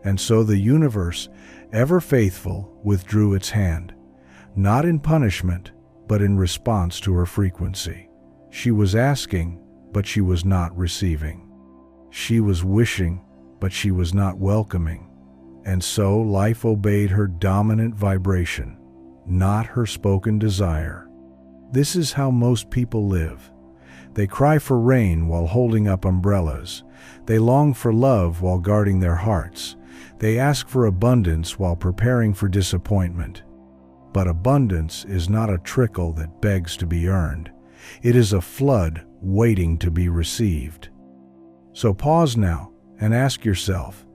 And so the universe, ever faithful, withdrew its hand, not in punishment, but in response to her frequency. She was asking, but she was not receiving. She was wishing, but she was not welcoming. And so life obeyed her dominant vibration, not her spoken desire. This is how most people live. They cry for rain while holding up umbrellas. They long for love while guarding their hearts. They ask for abundance while preparing for disappointment. But abundance is not a trickle that begs to be earned. It is a flood waiting to be received. So pause now and ask yourself,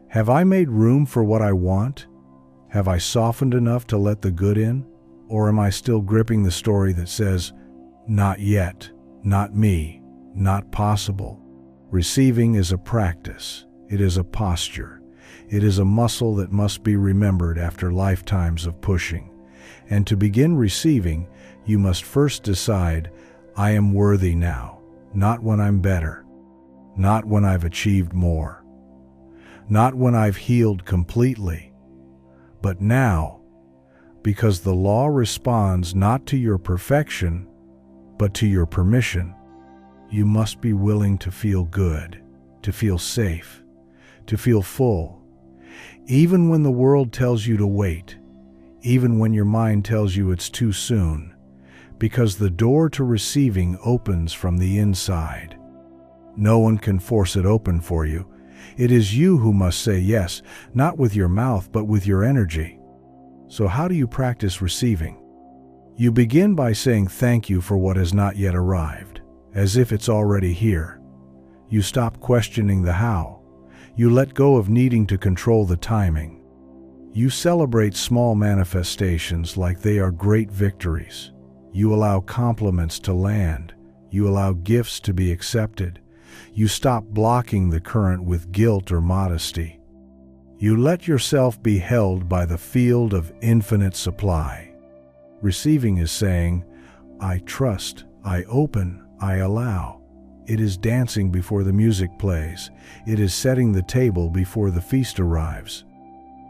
have I made room for what I want? Have I softened enough to let the good in? Or am I still gripping the story that says, not yet, not me, not possible? Receiving is a practice. It is a posture. It is a muscle that must be remembered after lifetimes of pushing. And to begin receiving, you must first decide, I am worthy now, not when I'm better, not when I've achieved more, not when I've healed completely, but now, because the law responds not to your perfection, but to your permission. You must be willing to feel good, to feel safe, to feel full, even when the world tells you to wait, even when your mind tells you it's too soon, because the door to receiving opens from the inside. No one can force it open for you. It is you who must say yes, not with your mouth, but with your energy. So how do you practice receiving? You begin by saying thank you for what has not yet arrived, as if it's already here. You stop questioning the how. You let go of needing to control the timing. You celebrate small manifestations like they are great victories. You allow compliments to land. You allow gifts to be accepted. You stop blocking the current with guilt or modesty. You let yourself be held by the field of infinite supply. Receiving is saying, I trust, I open, I allow. It is dancing before the music plays. It is setting the table before the feast arrives.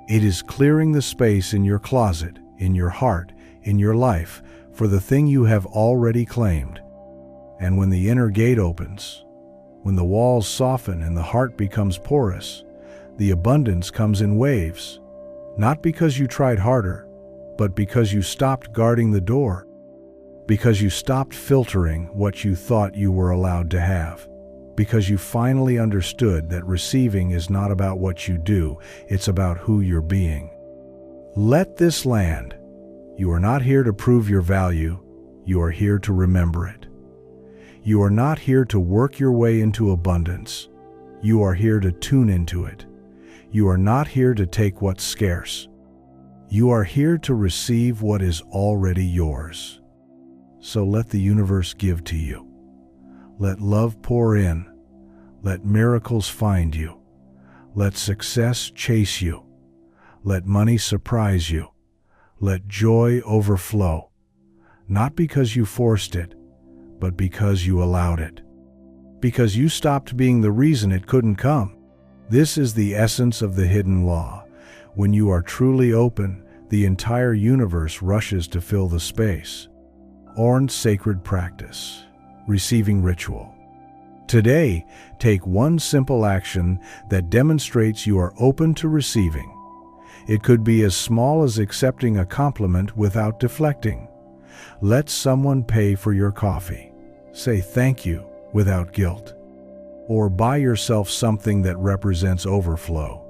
It is clearing the space in your closet, in your heart, in your life, for the thing you have already claimed. And when the inner gate opens, when the walls soften and the heart becomes porous, the abundance comes in waves, not because you tried harder, but because you stopped guarding the door, because you stopped filtering what you thought you were allowed to have, because you finally understood that receiving is not about what you do, it's about who you're being. Let this land. You are not here to prove your value, you are here to remember it. You are not here to work your way into abundance, you are here to tune into it. You are not here to take what's scarce. You are here to receive what is already yours. So let the universe give to you. Let love pour in. Let miracles find you. Let success chase you. Let money surprise you. Let joy overflow. Not because you forced it, but because you allowed it. Because you stopped being the reason it couldn't come. This is the essence of the hidden law. When you are truly open, the entire universe rushes to fill the space. Orange sacred practice, receiving ritual. Today, take one simple action that demonstrates you are open to receiving. It could be as small as accepting a compliment without deflecting. Let someone pay for your coffee. Say thank you without guilt. Or buy yourself something that represents overflow.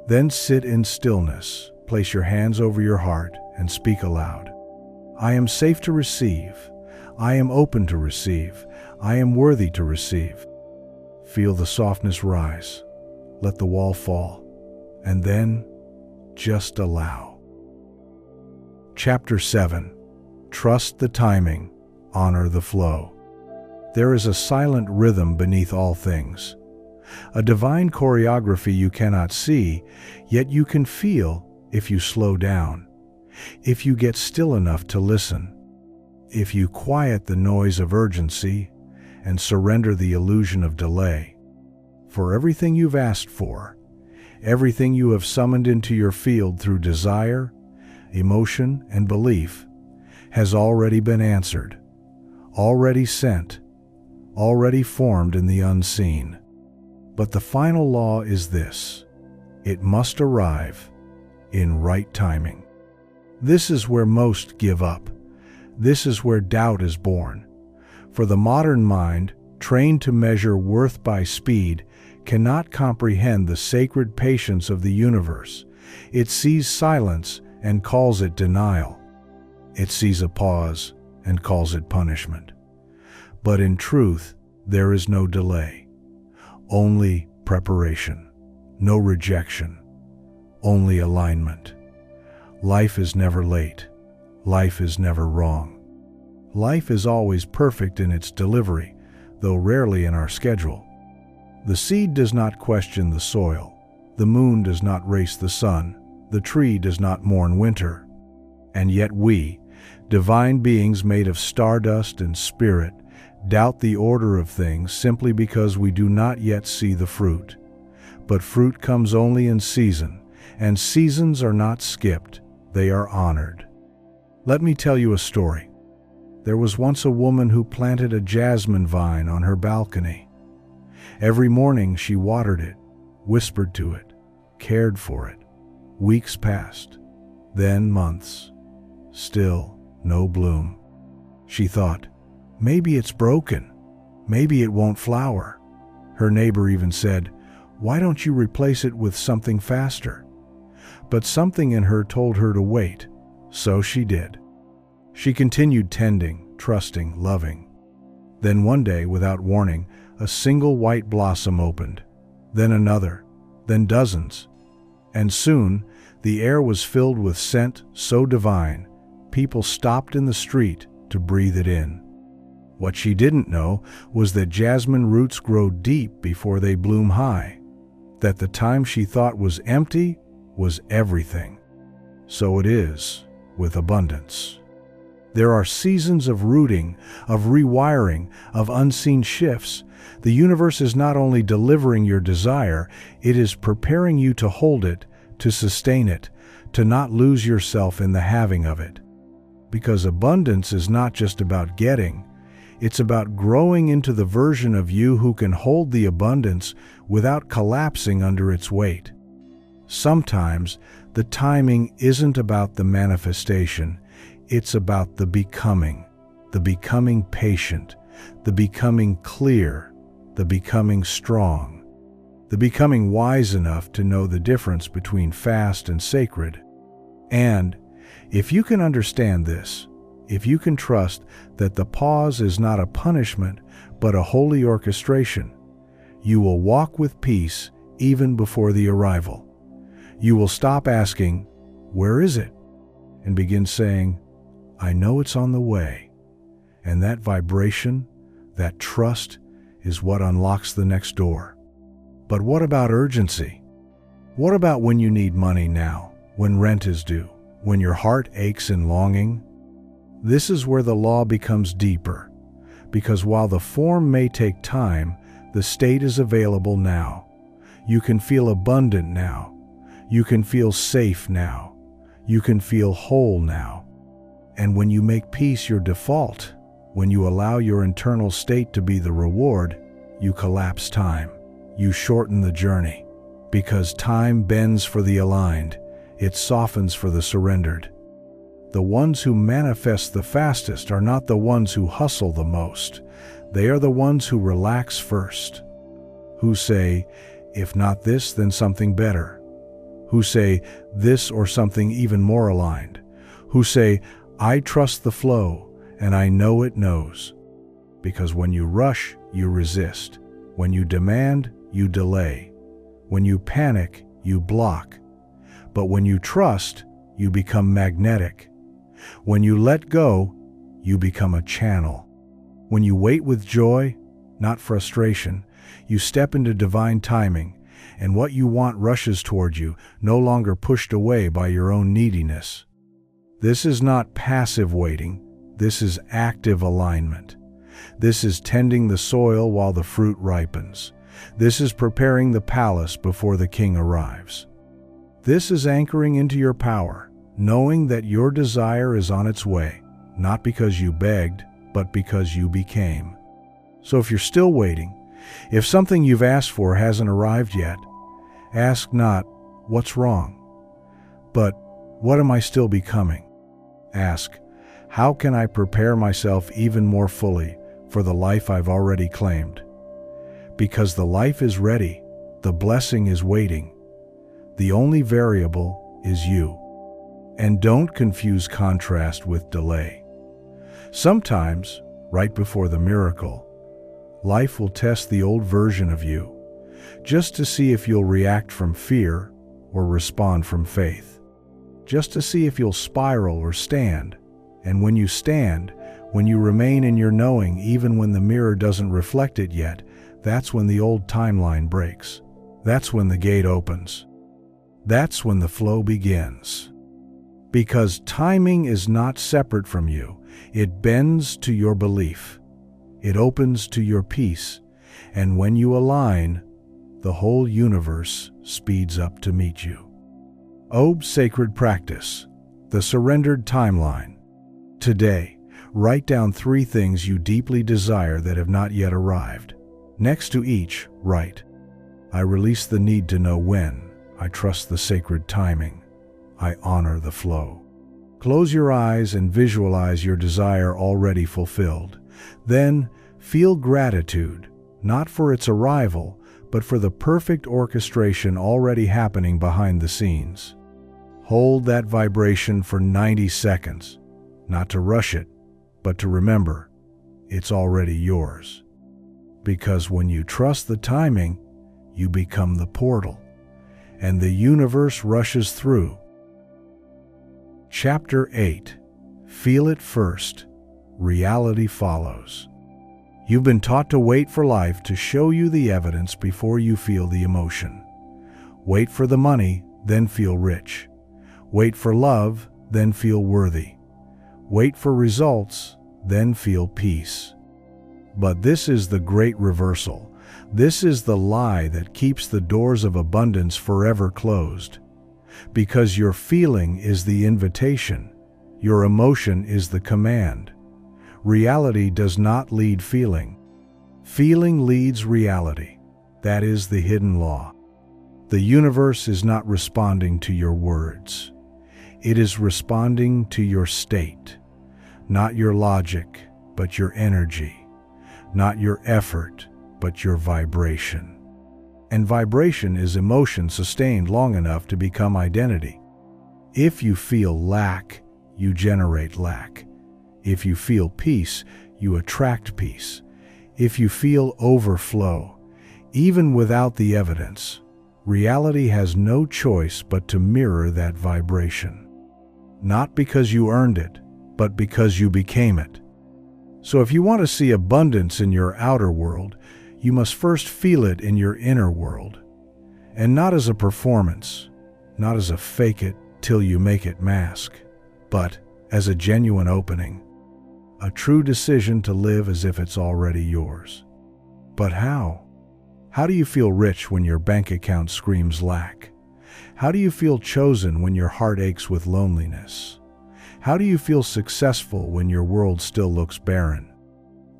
Then sit in stillness, place your hands over your heart, and speak aloud. I am safe to receive. I am open to receive. I am worthy to receive. Feel the softness rise. Let the wall fall. And then, just allow. Chapter 7. Trust the timing. Honor the flow. There is a silent rhythm beneath all things. A divine choreography you cannot see, yet you can feel if you slow down. If you get still enough to listen. If you quiet the noise of urgency and surrender the illusion of delay. For everything you've asked for, everything you have summoned into your field through desire, emotion, and belief, has already been answered, already sent, already formed in the unseen. But the final law is this: it must arrive in right timing. This is where most give up. This is where doubt is born. For the modern mind, trained to measure worth by speed, cannot comprehend the sacred patience of the universe. It sees silence and calls it denial. It sees a pause and calls it punishment. But in truth, there is no delay. Only preparation. No rejection. Only alignment. Life is never late. Life is never wrong. Life is always perfect in its delivery, though rarely in our schedule. The seed does not question the soil. The moon does not race the sun. The tree does not mourn winter. And yet we, divine beings made of stardust and spirit, doubt the order of things simply because we do not yet see the fruit. But fruit comes only in season, and seasons are not skipped, they are honored. Let me tell you a story. There was once a woman who planted a jasmine vine on her balcony. Every morning she watered it, whispered to it, cared for it. Weeks passed, then months. Still no bloom. She thought, maybe it's broken. Maybe it won't flower. Her neighbor even said, why don't you replace it with something faster? But something in her told her to wait, so she did. She continued tending, trusting, loving. Then one day, without warning, a single white blossom opened, then another, then dozens. And soon, the air was filled with scent so divine, people stopped in the street to breathe it in. What she didn't know was that jasmine roots grow deep before they bloom high, that the time she thought was empty was everything. So it is with abundance. There are seasons of rooting, of rewiring, of unseen shifts. The universe is not only delivering your desire, it is preparing you to hold it, to sustain it, to not lose yourself in the having of it. Because abundance is not just about getting, it's about growing into the version of you who can hold the abundance without collapsing under its weight. Sometimes the timing isn't about the manifestation, it's about the becoming patient, the becoming clear, the becoming strong, the becoming wise enough to know the difference between fast and sacred. And if you can understand this, if you can trust that the pause is not a punishment but a holy orchestration, you will walk with peace even before the arrival. You will stop asking, "Where is it?" and begin saying, "I know it's on the way." And that vibration, that trust, is what unlocks the next door. But what about urgency? What about when you need money now, when rent is due, when your heart aches in longing? This is where the law becomes deeper, because while the form may take time, the state is available now. You can feel abundant now. You can feel safe now. You can feel whole now. And when you make peace your default, when you allow your internal state to be the reward, you collapse time. You shorten the journey. Because time bends for the aligned, it softens for the surrendered. The ones who manifest the fastest are not the ones who hustle the most. They are the ones who relax first. Who say, if not this, then something better. Who say, this or something even more aligned. Who say, I trust the flow, and I know it knows. Because when you rush, you resist. When you demand, you delay. When you panic, you block. But when you trust, you become magnetic. When you let go, you become a channel. When you wait with joy, not frustration, you step into divine timing, and what you want rushes toward you, no longer pushed away by your own neediness. This is not passive waiting. This is active alignment. This is tending the soil while the fruit ripens. This is preparing the palace before the king arrives. This is anchoring into your power, knowing that your desire is on its way, not because you begged, but because you became. So if you're still waiting, if something you've asked for hasn't arrived yet, ask not, what's wrong? But, what am I still becoming? Ask, how can I prepare myself even more fully for the life I've already claimed? Because the life is ready, the blessing is waiting. The only variable is you. And don't confuse contrast with delay. Sometimes, right before the miracle, life will test the old version of you, just to see if you'll react from fear or respond from faith. Just to see if you'll spiral or stand. And when you stand, when you remain in your knowing even when the mirror doesn't reflect it yet, that's when the old timeline breaks. That's when the gate opens. That's when the flow begins. Because timing is not separate from you. It bends to your belief. It opens to your peace. And when you align, the whole universe speeds up to meet you. Sacred practice, the surrendered timeline. Today, write down 3 things you deeply desire that have not yet arrived. Next to each, write, I release the need to know when. I trust the sacred timing. I honor the flow. Close your eyes and visualize your desire already fulfilled. Then, feel gratitude, not for its arrival, but for the perfect orchestration already happening behind the scenes. Hold that vibration for 90 seconds, not to rush it, but to remember, it's already yours. Because when you trust the timing, you become the portal, and the universe rushes through. Chapter 8. Feel it first. Reality follows. You've been taught to wait for life to show you the evidence before you feel the emotion. Wait for the money, then feel rich. Wait for love, then feel worthy. Wait for results, then feel peace. But this is the great reversal. This is the lie that keeps the doors of abundance forever closed. Because your feeling is the invitation, your emotion is the command. Reality does not lead feeling. Feeling leads reality. That is the hidden law. The universe is not responding to your words. It is responding to your state. Not your logic, but your energy. Not your effort, but your vibration. And vibration is emotion sustained long enough to become identity. If you feel lack, you generate lack. If you feel peace, you attract peace. If you feel overflow, even without the evidence, reality has no choice but to mirror that vibration. Not because you earned it, but because you became it. So if you want to see abundance in your outer world, you must first feel it in your inner world. And not as a performance, not as a fake it till you make it mask, but as a genuine opening, a true decision to live as if it's already yours. But how? How do you feel rich when your bank account screams lack? How do you feel chosen when your heart aches with loneliness? How do you feel successful when your world still looks barren?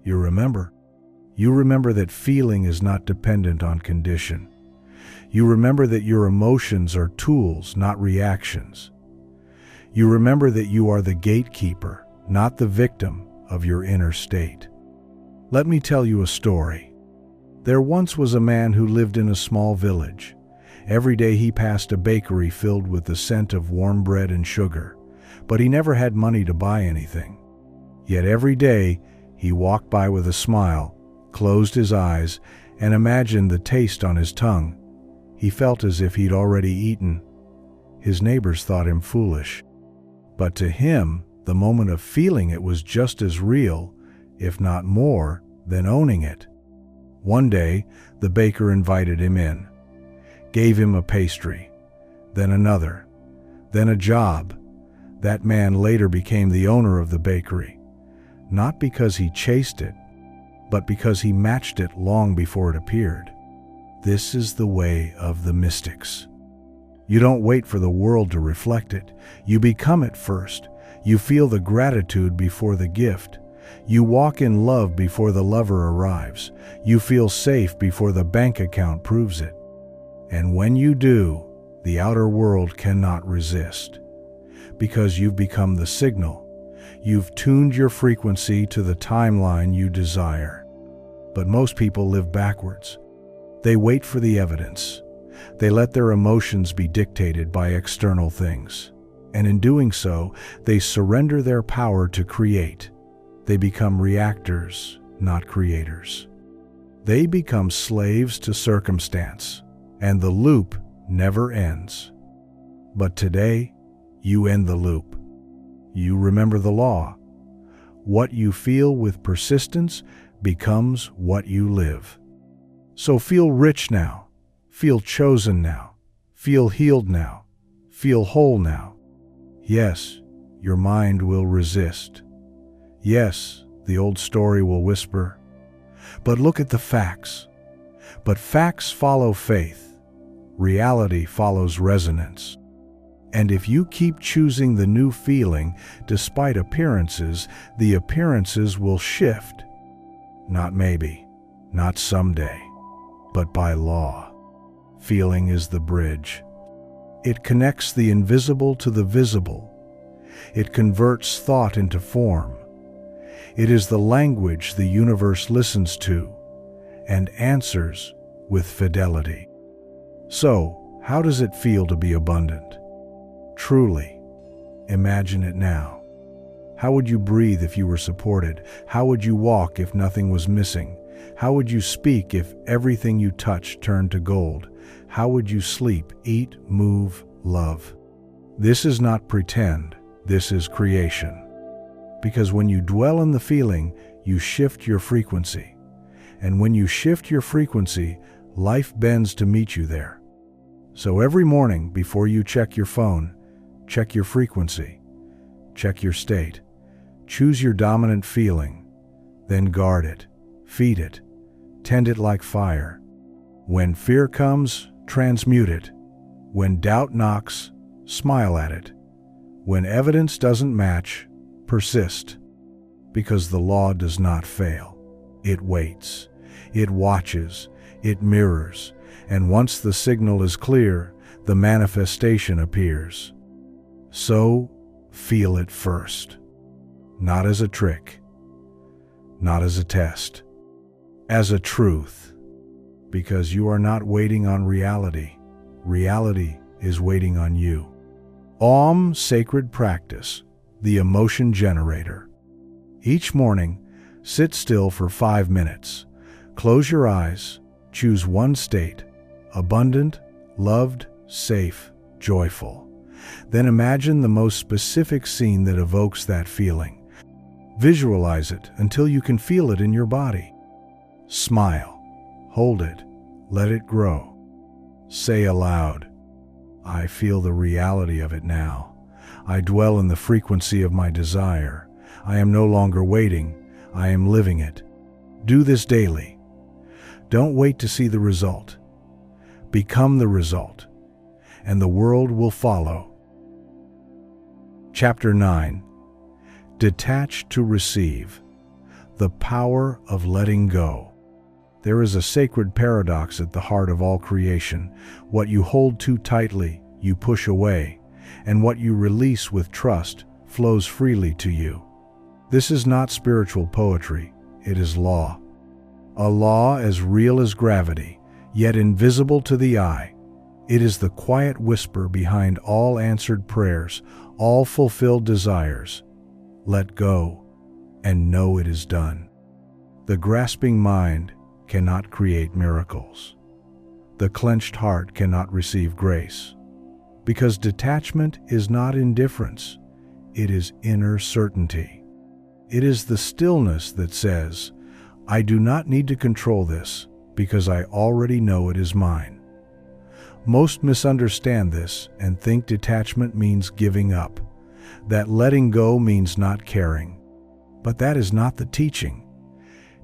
You remember that feeling is not dependent on condition. You remember that your emotions are tools, not reactions. You remember that you are the gatekeeper, not the victim of your inner state. Let me tell you a story. There once was a man who lived in a small village. Every day he passed a bakery filled with the scent of warm bread and sugar, but he never had money to buy anything. Yet every day he walked by with a smile, closed his eyes, and imagined the taste on his tongue. He felt as if he'd already eaten. His neighbors thought him foolish. But to him, the moment of feeling it was just as real, if not more, than owning it. One day, the baker invited him in, gave him a pastry, then another, then a job. That man later became the owner of the bakery, not because he chased it, but because he matched it long before it appeared. This is the way of the mystics. You don't wait for the world to reflect it. You become it first. You feel the gratitude before the gift. You walk in love before the lover arrives. You feel safe before the bank account proves it. And when you do, the outer world cannot resist. Because you've become the signal. You've tuned your frequency to the timeline you desire. But most people live backwards. They wait for the evidence. They let their emotions be dictated by external things. And in doing so, they surrender their power to create. They become reactors, not creators. They become slaves to circumstance, and the loop never ends. But today, you end the loop. You remember the law. What you feel with persistence becomes what you live. So feel rich now. Feel chosen now. Feel healed now. Feel whole now. Yes, your mind will resist. Yes, the old story will whisper. But look at the facts. But facts follow faith. Reality follows resonance. And if you keep choosing the new feeling despite appearances, the appearances will shift. Not maybe, not someday, but by law. Feeling is the bridge. It connects the invisible to the visible. It converts thought into form. It is the language the universe listens to and answers with fidelity. So, how does it feel to be abundant? Truly, imagine it now. How would you breathe if you were supported? How would you walk if nothing was missing? How would you speak if everything you touched turned to gold? How would you sleep, eat, move, love? This is not pretend, this is creation. Because when you dwell in the feeling, you shift your frequency. And when you shift your frequency, life bends to meet you there. So every morning, before you check your phone, check your frequency, check your state, choose your dominant feeling, then guard it, feed it, tend it like fire. When fear comes, transmute it. When doubt knocks, smile at it. When evidence doesn't match, persist. Because the law does not fail. It waits, it watches, it mirrors, and once the signal is clear, the manifestation appears. So, feel it first. Not as a trick, not as a test, as a truth. Because you are not waiting on reality. Reality is waiting on you. Om Sacred Practice, the emotion generator. Each morning, sit still for 5 minutes. Close your eyes. Choose one state: abundant, loved, safe, joyful. Then imagine the most specific scene that evokes that feeling. Visualize it until you can feel it in your body. Smile. Hold it. Let it grow. Say aloud, I feel the reality of it now. I dwell in the frequency of my desire. I am no longer waiting. I am living it. Do this daily. Don't wait to see the result. Become the result. and the world will follow. Chapter 9. Detach to receive. The power of letting go. There is a sacred paradox at the heart of all creation. What you hold too tightly, you push away, and what you release with trust flows freely to you. This is not spiritual poetry, it is law. A law as real as gravity, yet invisible to the eye. It is the quiet whisper behind all answered prayers, all fulfilled desires. Let go, and know it is done. The grasping mind cannot create miracles. The clenched heart cannot receive grace. Because detachment is not indifference, it is inner certainty. It is the stillness that says, I do not need to control this because I already know it is mine. Most misunderstand this and think detachment means giving up, that letting go means not caring. But that is not the teaching.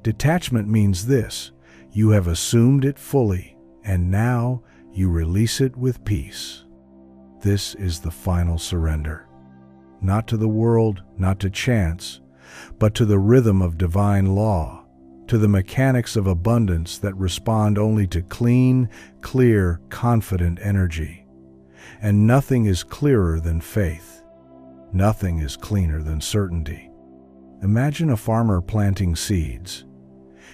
Detachment means this: you have assumed it fully, and now you release it with peace. This is the final surrender. Not to the world, not to chance, but to the rhythm of divine law, to the mechanics of abundance that respond only to clean, clear, confident energy. And nothing is clearer than faith. Nothing is cleaner than certainty. Imagine a farmer planting seeds.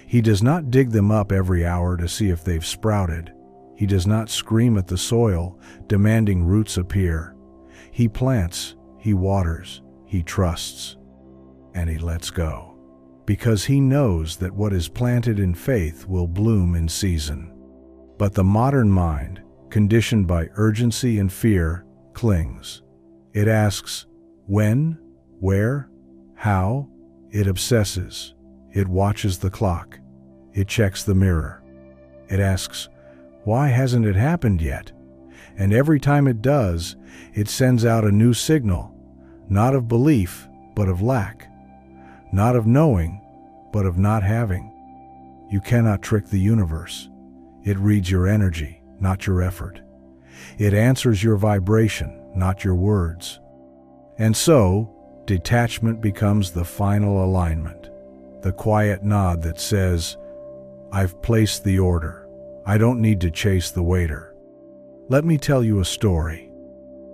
He does not dig them up every hour to see if they've sprouted. He does not scream at the soil, demanding roots appear. He plants, he waters, he trusts, and he lets go, because he knows that what is planted in faith will bloom in season. But the modern mind, conditioned by urgency and fear, clings. It asks, when, where, how? It obsesses. It watches the clock. It checks the mirror. It asks, why hasn't it happened yet? And every time it does, it sends out a new signal, not of belief, but of lack. Not of knowing, but of not having. You cannot trick the universe. It reads your energy, not your effort. It answers your vibration, not your words. And so, detachment becomes the final alignment, the quiet nod that says, I've placed the order. I don't need to chase the waiter. Let me tell you a story.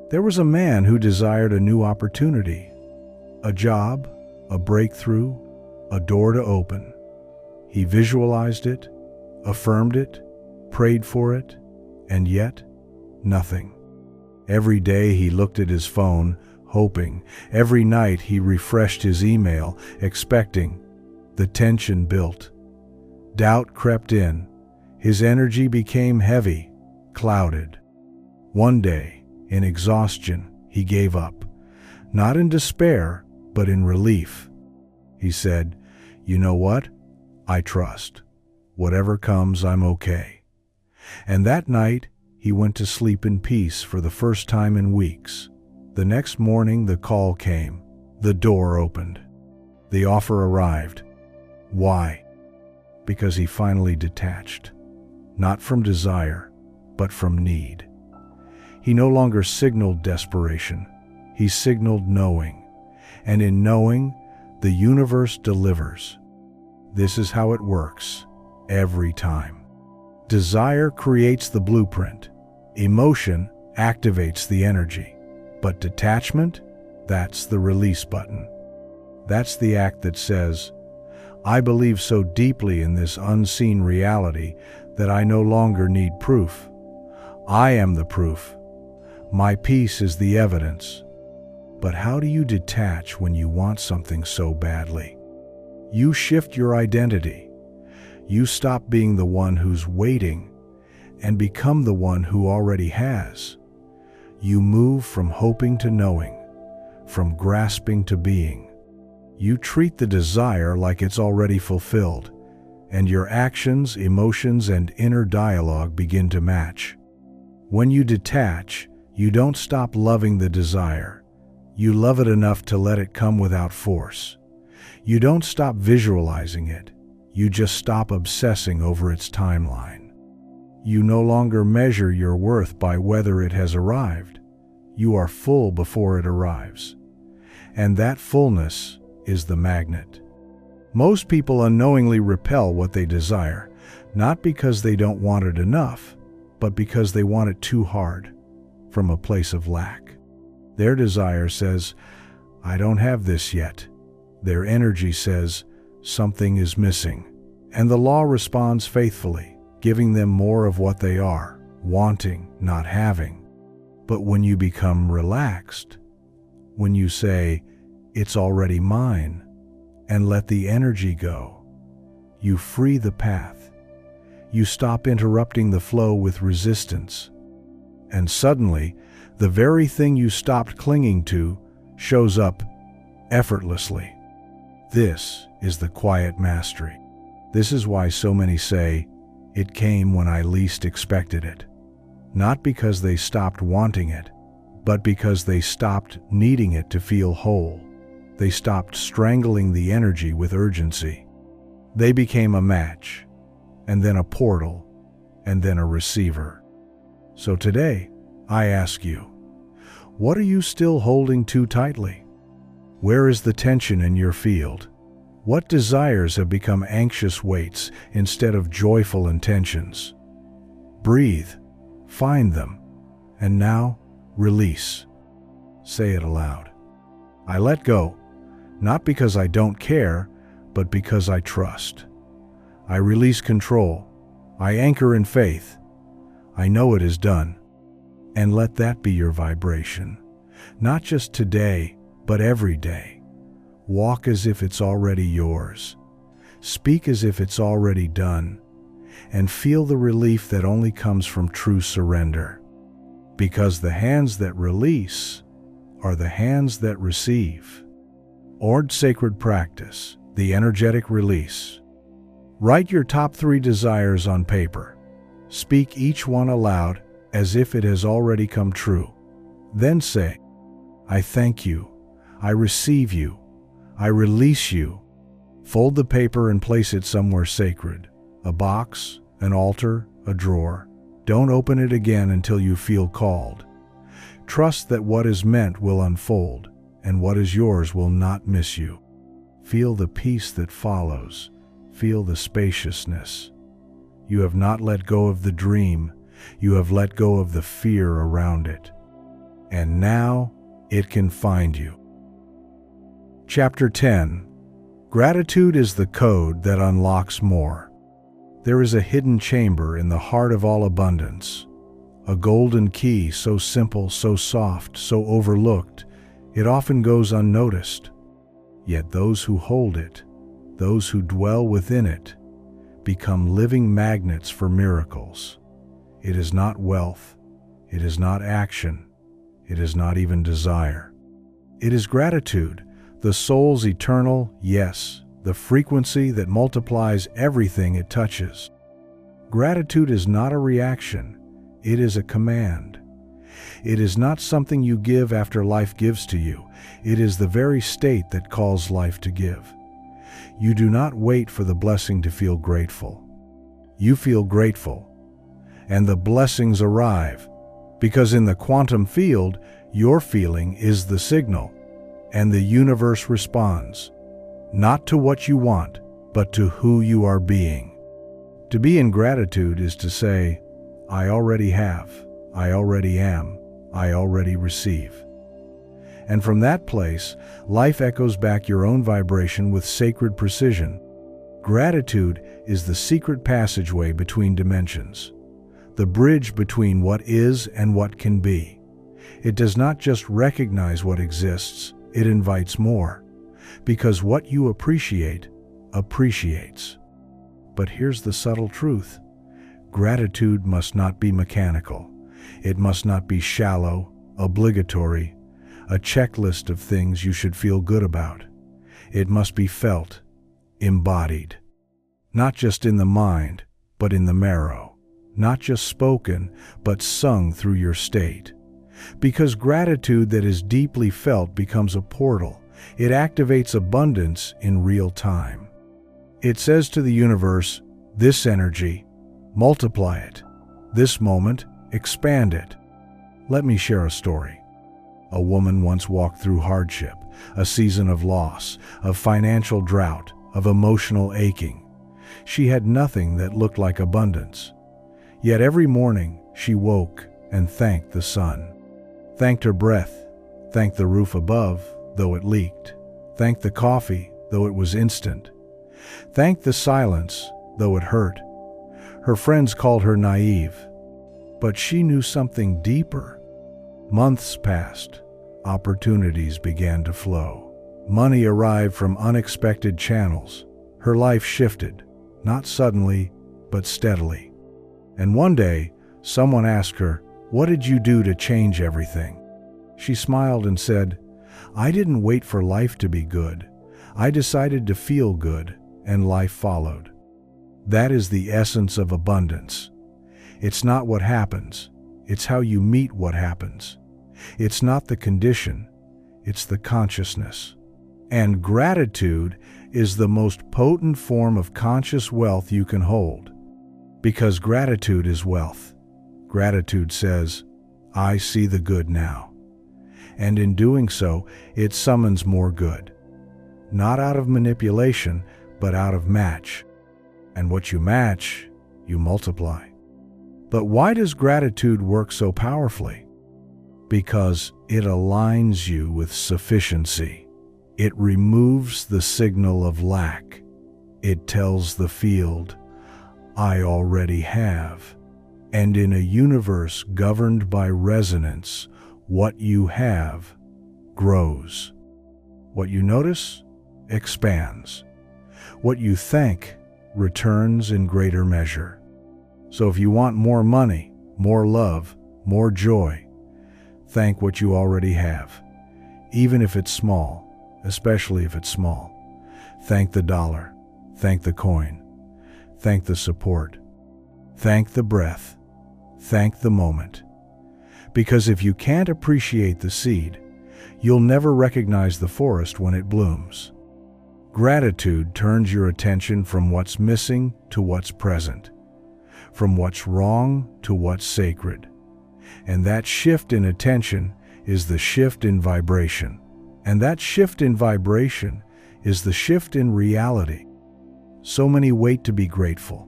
There was a man who desired a new opportunity, a job, a breakthrough, a door to open. He visualized it, affirmed it, prayed for it, and yet, nothing. Every day he looked at his phone, hoping. Every night he refreshed his email, expecting. The tension built. Doubt crept in. His energy became heavy, clouded. One day, in exhaustion, he gave up. Not in despair, but in relief. He said, you know what? I trust. Whatever comes, I'm okay. And that night, he went to sleep in peace for the first time in weeks. The next morning, the call came. The door opened. The offer arrived. Why? Because he finally detached. Not from desire, but from need. He no longer signaled desperation. He signaled knowing. And in knowing, the universe delivers. This is how it works, every time. Desire creates the blueprint. Emotion activates the energy. But detachment, that's the release button. That's the act that says, I believe so deeply in this unseen reality that I no longer need proof. I am the proof. My peace is the evidence. But how do you detach when you want something so badly? You shift your identity. You stop being the one who's waiting and become the one who already has. You move from hoping to knowing, from grasping to being. You treat the desire like it's already fulfilled, and your actions, emotions, and inner dialogue begin to match. When you detach, you don't stop loving the desire. You love it enough to let it come without force. You don't stop visualizing it. You just stop obsessing over its timeline. You no longer measure your worth by whether it has arrived. You are full before it arrives. And that fullness is the magnet. Most people unknowingly repel what they desire, not because they don't want it enough, but because they want it too hard, from a place of lack. Their desire says, "I don't have this yet." Their energy says, "Something is missing." And the law responds faithfully, giving them more of what they are, wanting, not having. But when you become relaxed, when you say, "It's already mine," and let the energy go, you free the path. You stop interrupting the flow with resistance. And suddenly, the very thing you stopped clinging to shows up effortlessly. This is the quiet mastery. This is why so many say, "It came when I least expected it." Not because they stopped wanting it, but because they stopped needing it to feel whole. They stopped strangling the energy with urgency. They became a match, and then a portal, and then a receiver. So today, I ask you, what are you still holding too tightly? Where is the tension in your field? What desires have become anxious weights instead of joyful intentions? Breathe, find them, and now release. Say it aloud. I let go, not because I don't care, but because I trust. I release control. I anchor in faith. I know it is done. And let that be your vibration. Not just today, but every day. Walk as if it's already yours. Speak as if it's already done. And feel the relief that only comes from true surrender. Because the hands that release are the hands that receive. Ord Sacred Practice, the energetic release. Write your top 3 desires on paper. Speak each one aloud as if it has already come true. Then say, "I thank you. I receive you. I release you." Fold the paper and place it somewhere sacred. A box, an altar, a drawer. Don't open it again until you feel called. Trust that what is meant will unfold, and what is yours will not miss you. Feel the peace that follows. Feel the spaciousness. You have not let go of the dream. You have let go of the fear around it. And now it can find you. Chapter 10. Gratitude is the code that unlocks more. There is a hidden chamber in the heart of all abundance. A golden key so simple, so soft, so overlooked, it often goes unnoticed. Yet those who hold it, those who dwell within it, become living magnets for miracles. It is not wealth. It is not action. It is not even desire. It is gratitude, the soul's eternal yes, the frequency that multiplies everything it touches. Gratitude is not a reaction. It is a command. It is not something you give after life gives to you. It is the very state that calls life to give. You do not wait for the blessing to feel grateful. You feel grateful, and the blessings arrive, because in the quantum field, your feeling is the signal, and the universe responds, not to what you want, but to who you are being. To be in gratitude is to say, I already have, I already am, I already receive. And from that place, life echoes back your own vibration with sacred precision. Gratitude is the secret passageway between dimensions, the bridge between what is and what can be. It does not just recognize what exists, it invites more, because what you appreciate, appreciates. But here's the subtle truth. Gratitude must not be mechanical. It must not be shallow, obligatory, a checklist of things you should feel good about. It must be felt, embodied, not just in the mind, but in the marrow, not just spoken, but sung through your state. Because gratitude that is deeply felt becomes a portal. It activates abundance in real time. It says to the universe, this energy, multiply it. This moment, expand it. Let me share a story. A woman once walked through hardship, a season of loss, of financial drought, of emotional aching. She had nothing that looked like abundance. Yet every morning she woke and thanked the sun, thanked her breath, thanked the roof above, though it leaked, thanked the coffee, though it was instant, thanked the silence, though it hurt. Her friends called her naive, but she knew something deeper. Months passed. Opportunities began to flow. Money arrived from unexpected channels. Her life shifted, not suddenly, but steadily. And one day, someone asked her, "What did you do to change everything?" She smiled and said, "I didn't wait for life to be good. I decided to feel good, and life followed." That is the essence of abundance. It's not what happens, it's how you meet what happens. It's not the condition, it's the consciousness. And gratitude is the most potent form of conscious wealth you can hold. Because gratitude is wealth. Gratitude says, "I see the good now." And in doing so, it summons more good. Not out of manipulation, but out of match. And what you match, you multiply. But why does gratitude work so powerfully? Because it aligns you with sufficiency. It removes the signal of lack. It tells the field, "I already have." And in a universe governed by resonance, what you have grows. What you notice expands. What you thank returns in greater measure. So if you want more money, more love, more joy, thank what you already have, even if it's small, especially if it's small. Thank the dollar, thank the coin, thank the support, thank the breath, thank the moment. Because if you can't appreciate the seed, you'll never recognize the forest when it blooms. Gratitude turns your attention from what's missing to what's present, from what's wrong to what's sacred. And that shift in attention is the shift in vibration. And that shift in vibration is the shift in reality. So many wait to be grateful.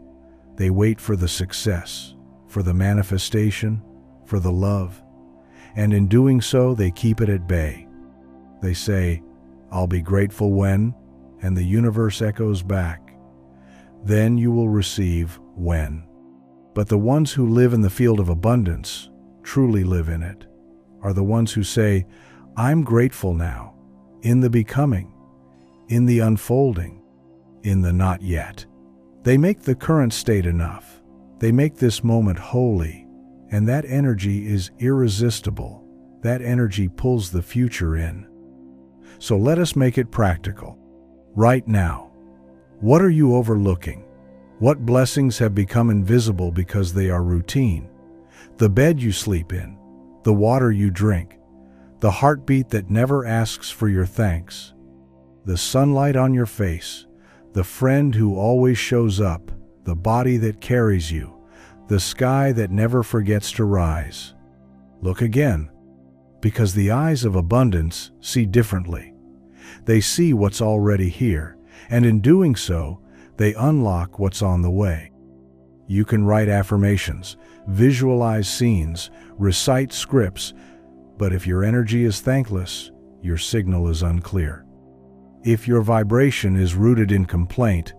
They wait for the success, for the manifestation, for the love. And in doing so, they keep it at bay. They say, "I'll be grateful when," and the universe echoes back, "Then you will receive when." But the ones who live in the field of abundance, truly live in it, are the ones who say, "I'm grateful now, in the becoming, in the unfolding, in the not yet." They make the current state enough. They make this moment holy, and that energy is irresistible. That energy pulls the future in. So let us make it practical. Right now, what are you overlooking? What blessings have become invisible because they are routine? The bed you sleep in, the water you drink, the heartbeat that never asks for your thanks, the sunlight on your face, the friend who always shows up, the body that carries you, the sky that never forgets to rise. Look again, because the eyes of abundance see differently. They see what's already here, and in doing so, they unlock what's on the way. You can write affirmations, visualize scenes, recite scripts, but if your energy is thankless, your signal is unclear. If your vibration is rooted in complaint,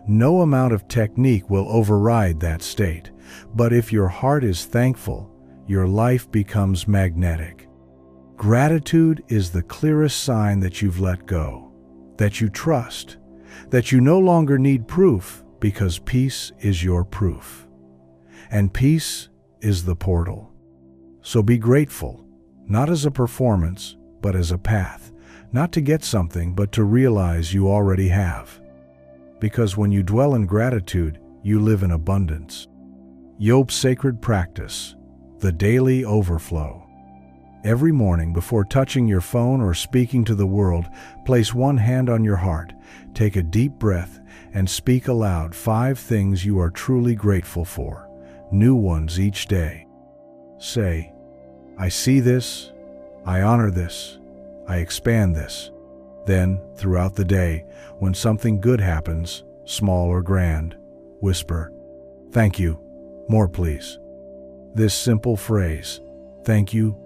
no amount of technique will override that state. But if your heart is thankful, your life becomes magnetic. Gratitude is the clearest sign that you've let go, that you trust, that you no longer need proof, because peace is your proof. And peace is the portal. So be grateful, not as a performance, but as a path, not to get something, but to realize you already have. Because when you dwell in gratitude, you live in abundance. Yob's sacred practice, the daily overflow. Every morning, before touching your phone or speaking to the world, place one hand on your heart, take a deep breath, and speak aloud 5 things you are truly grateful for. new ones each day. Say, I see this, I honor this, I expand this. Then, throughout the day, when something good happens, small or grand, whisper, thank you, more please. This simple phrase, thank you,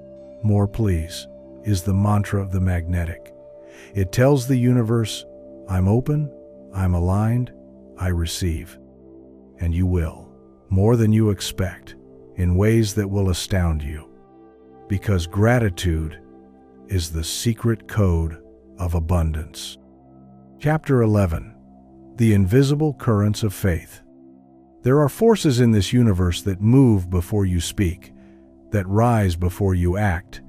more please, is the mantra of the magnetic. It tells the universe, I'm open, I'm aligned, I receive. And you will, more than you expect, in ways that will astound you. Because gratitude is the secret code of abundance. Chapter 11. The Invisible Currents of Faith. There are forces in this universe that move before you speak, that rise before you act,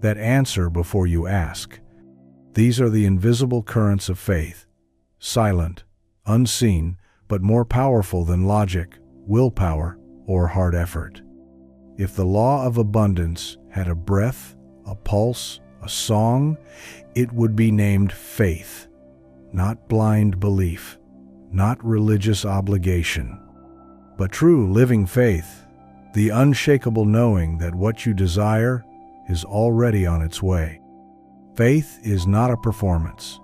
that answer before you ask. These are the invisible currents of faith, silent, unseen, but more powerful than logic, willpower, or hard effort. If the law of abundance had a breath, a pulse, a song, it would be named faith, not blind belief, not religious obligation, but true living faith, the unshakable knowing that what you desire is already on its way. Faith is not a performance.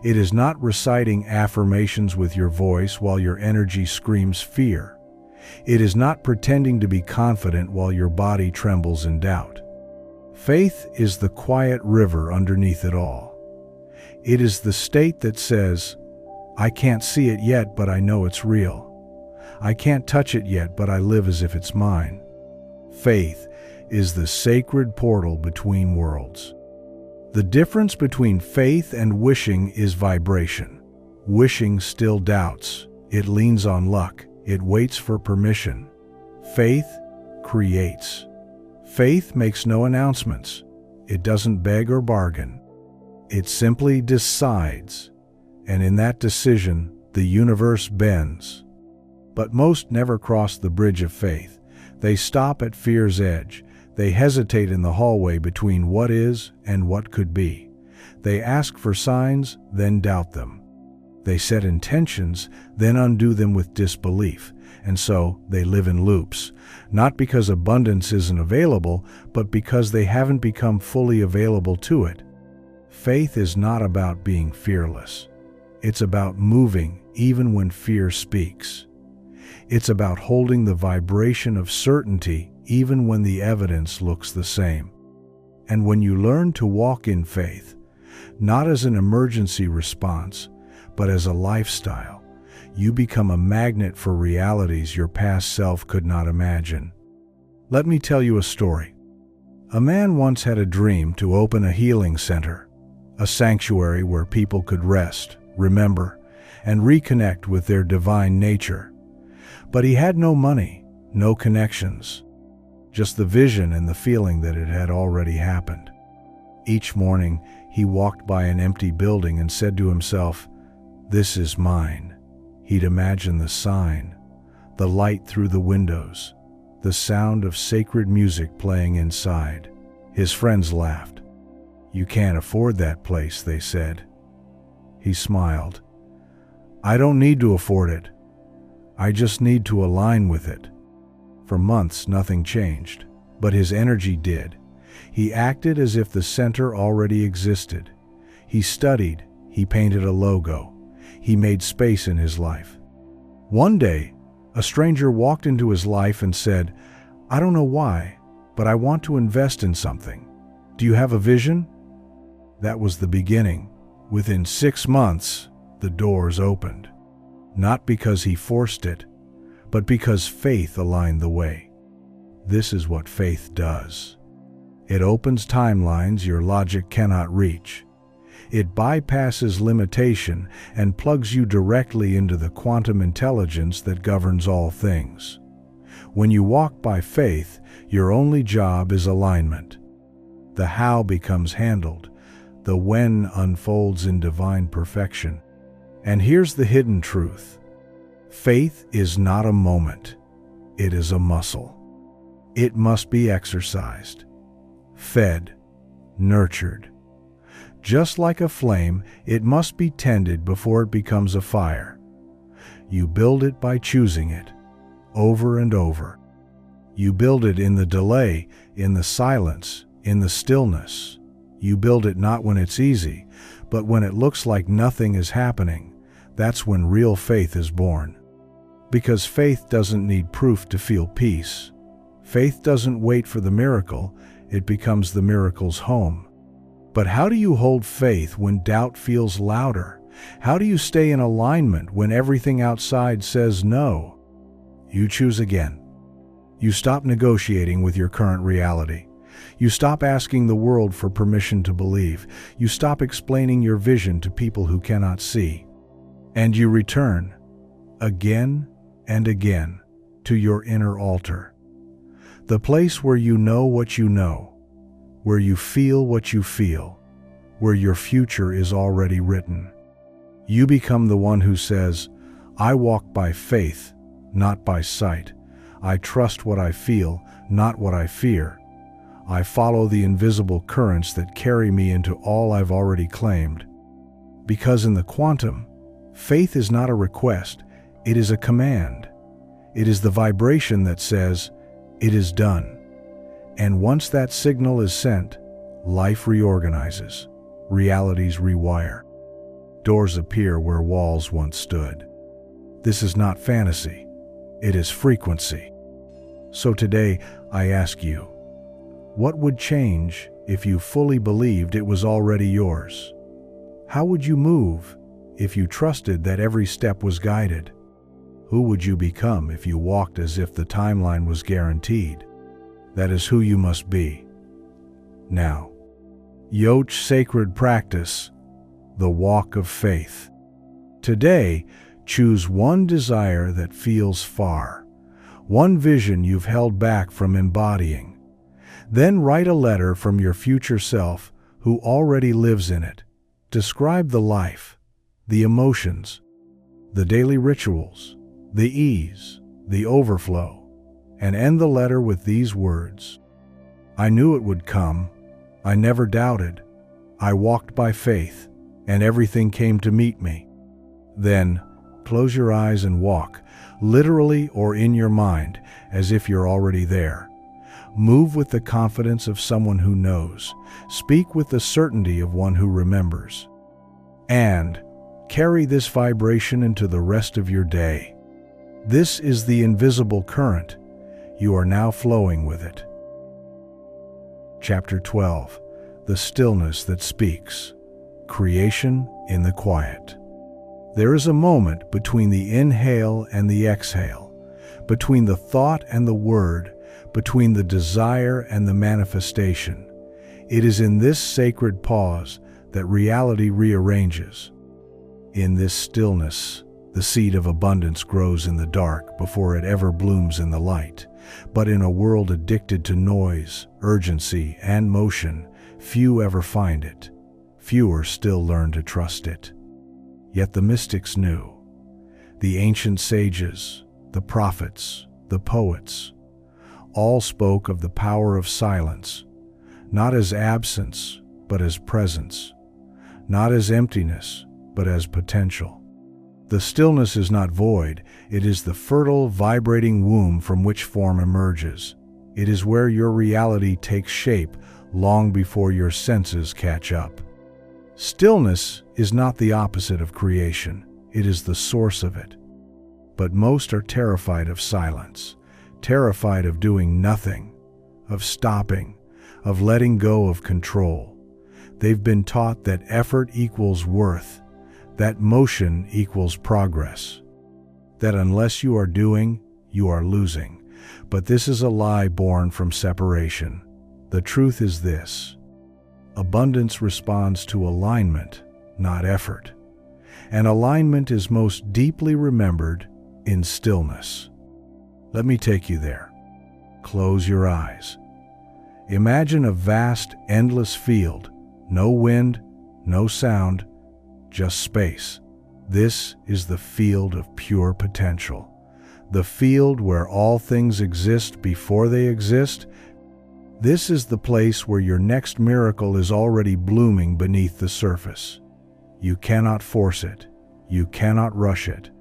It is not reciting affirmations with your voice while your energy screams fear. It is not pretending to be confident while your body trembles in doubt. Faith is the quiet river underneath it all. It is the state that says, I can't see it yet, but I know it's real. I can't touch it yet, but I live as if it's mine. Faith is the sacred portal between worlds. The difference between faith and wishing is vibration. Wishing still doubts. It leans on luck. It waits for permission. Faith creates. Faith makes no announcements. It doesn't beg or bargain. It simply decides. And in that decision, the universe bends. But most never cross the bridge of faith. They stop at fear's edge. They hesitate in the hallway between what is and what could be. They ask for signs, then doubt them. They set intentions, then undo them with disbelief. And so they live in loops, not because abundance isn't available, but because they haven't become fully available to it. Faith is not about being fearless. It's about moving even when fear speaks. It's about holding the vibration of certainty even when the evidence looks the same. And when you learn to walk in faith, not as an emergency response, but as a lifestyle, you become a magnet for realities your past self could not imagine. Let me tell you a story. A man once had a dream to open a healing center, a sanctuary where people could rest, remember, and reconnect with their divine nature. But he had no money, no connections, just the vision and the feeling that it had already happened. Each morning, he walked by an empty building and said to himself, "This is mine." He'd imagine the sign, the light through the windows, the sound of sacred music playing inside. His friends laughed. "You can't afford that place," they said. He smiled. "I don't need to afford it. I just need to align with it." For months, nothing changed, but his energy did. He acted as if the center already existed. He studied, he painted a logo, he made space in his life. One day, a stranger walked into his life and said, "I don't know why, but I want to invest in something. Do you have a vision?" That was the beginning. Within 6 months, the doors opened. Not because he forced it, but because faith aligned the way. This is what faith does. It opens timelines your logic cannot reach. It bypasses limitation and plugs you directly into the quantum intelligence that governs all things. When you walk by faith, your only job is alignment. The how becomes handled. The when unfolds in divine perfection. And here's the hidden truth. Faith is not a moment. It is a muscle. It must be exercised, fed, nurtured. Just like a flame, it must be tended before it becomes a fire. You build it by choosing it, over and over, You build it in the delay, in the silence, in the stillness. You build it not when it's easy, but when it looks like nothing is happening. That's when real faith is born. Because faith doesn't need proof to feel peace. Faith doesn't wait for the miracle, it becomes the miracle's home. But how do you hold faith when doubt feels louder? How do you stay in alignment when everything outside says no? You choose again. You stop negotiating with your current reality. You stop asking the world for permission to believe. You stop explaining your vision to people who cannot see. And you return, again and again, to your inner altar. The place where you know what you know, where you feel what you feel, where your future is already written. You become the one who says, I walk by faith, not by sight. I trust what I feel, not what I fear. I follow the invisible currents that carry me into all I've already claimed. Because in the quantum, faith is not a request, it is a command. It is the vibration that says, it is done. And once that signal is sent, life reorganizes, realities rewire. Doors appear where walls once stood. This is not fantasy, it is frequency. So today, I ask you, what would change if you fully believed it was already yours? How would you move if you trusted that every step was guided? Who would you become if you walked as if the timeline was guaranteed? That is who you must be. Now, Yoch sacred practice, the walk of faith. Today, choose one desire that feels far, one vision you've held back from embodying. Then write a letter from your future self who already lives in it. Describe the life, the emotions, the daily rituals, the ease, the overflow, and end the letter with these words. I knew it would come. I never doubted. I walked by faith, and everything came to meet me. Then, close your eyes and walk, literally or in your mind, as if you're already there. Move with the confidence of someone who knows. Speak with the certainty of one who remembers. And carry this vibration into the rest of your day. This is the invisible current. You are now flowing with it. Chapter 12. The Stillness That Speaks. Creation in the Quiet. There is a moment between the inhale and the exhale, between the thought and the word, between the desire and the manifestation. It is in this sacred pause that reality rearranges. In this stillness, the seed of abundance grows in the dark before it ever blooms in the light. But in a world addicted to noise, urgency, and motion, few ever find it. Fewer still learn to trust it. Yet the mystics knew. The ancient sages, the prophets, the poets, all spoke of the power of silence, not as absence, but as presence, not as emptiness, but as potential. The stillness is not void, it is the fertile, vibrating womb from which form emerges. It is where your reality takes shape long before your senses catch up. Stillness is not the opposite of creation, it is the source of it. But most are terrified of silence, terrified of doing nothing, of stopping, of letting go of control. They've been taught that effort equals worth, that motion equals progress, that unless you are doing, you are losing. But this is a lie born from separation. The truth is this: abundance responds to alignment, not effort. And alignment is most deeply remembered in stillness. Let me take you there. Close your eyes. Imagine a vast, endless field. No wind, no sound, just space. This is the field of pure potential. The field where all things exist before they exist. This is the place where your next miracle is already blooming beneath the surface. You cannot force it. You cannot rush it.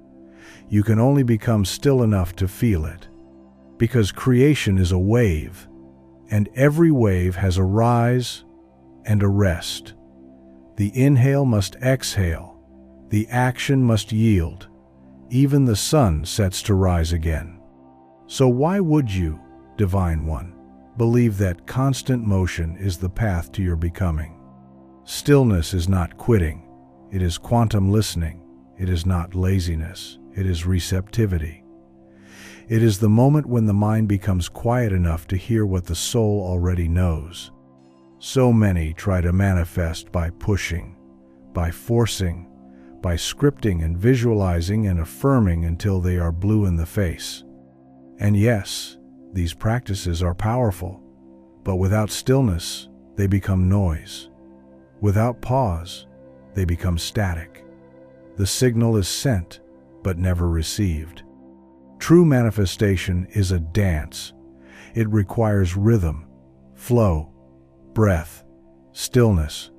You can only become still enough to feel it. Because creation is a wave, and every wave has a rise and a rest. The inhale must exhale, the action must yield. Even the sun sets to rise again. So why would you, Divine One, believe that constant motion is the path to your becoming? Stillness is not quitting. It is quantum listening. It is not laziness. It is receptivity. It is the moment when the mind becomes quiet enough to hear what the soul already knows. So many try to manifest by pushing, by forcing, by scripting and visualizing and affirming until they are blue in the face. And yes, these practices are powerful, but without stillness, they become noise. Without pause, they become static. The signal is sent, but never received. True manifestation is a dance. It requires rhythm, flow, breath, stillness.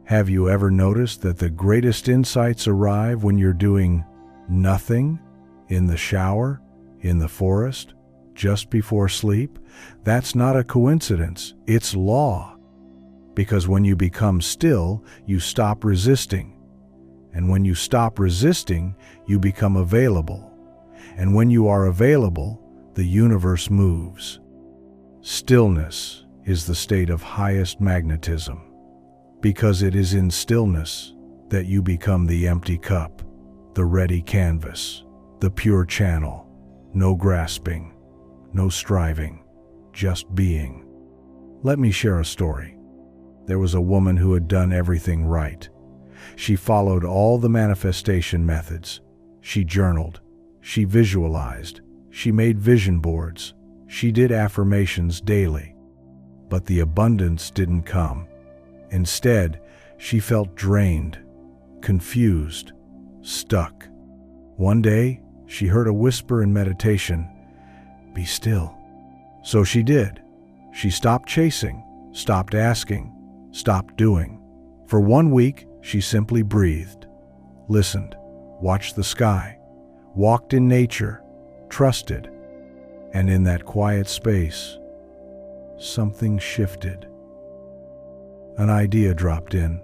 Have you ever noticed that the greatest insights arrive when you're doing nothing? In the shower, in the forest, just before sleep? That's not a coincidence, it's law. Because when you become still, you stop resisting. And when you stop resisting, you become available. And when you are available, the universe moves. Stillness is the state of highest magnetism, because it is in stillness that you become the empty cup, the ready canvas, the pure channel. No grasping, no striving, just being. Let me share a story. There was a woman who had done everything right. She followed all the manifestation methods. She journaled, she visualized, she made vision boards, she did affirmations daily. But the abundance didn't come. Instead, she felt drained, confused, stuck. One day, she heard a whisper in meditation, "Be still." So she did. She stopped chasing, stopped asking, stopped doing. For 1 week, she simply breathed, listened, watched the sky, walked in nature, trusted. And in that quiet space, something shifted. An idea dropped in,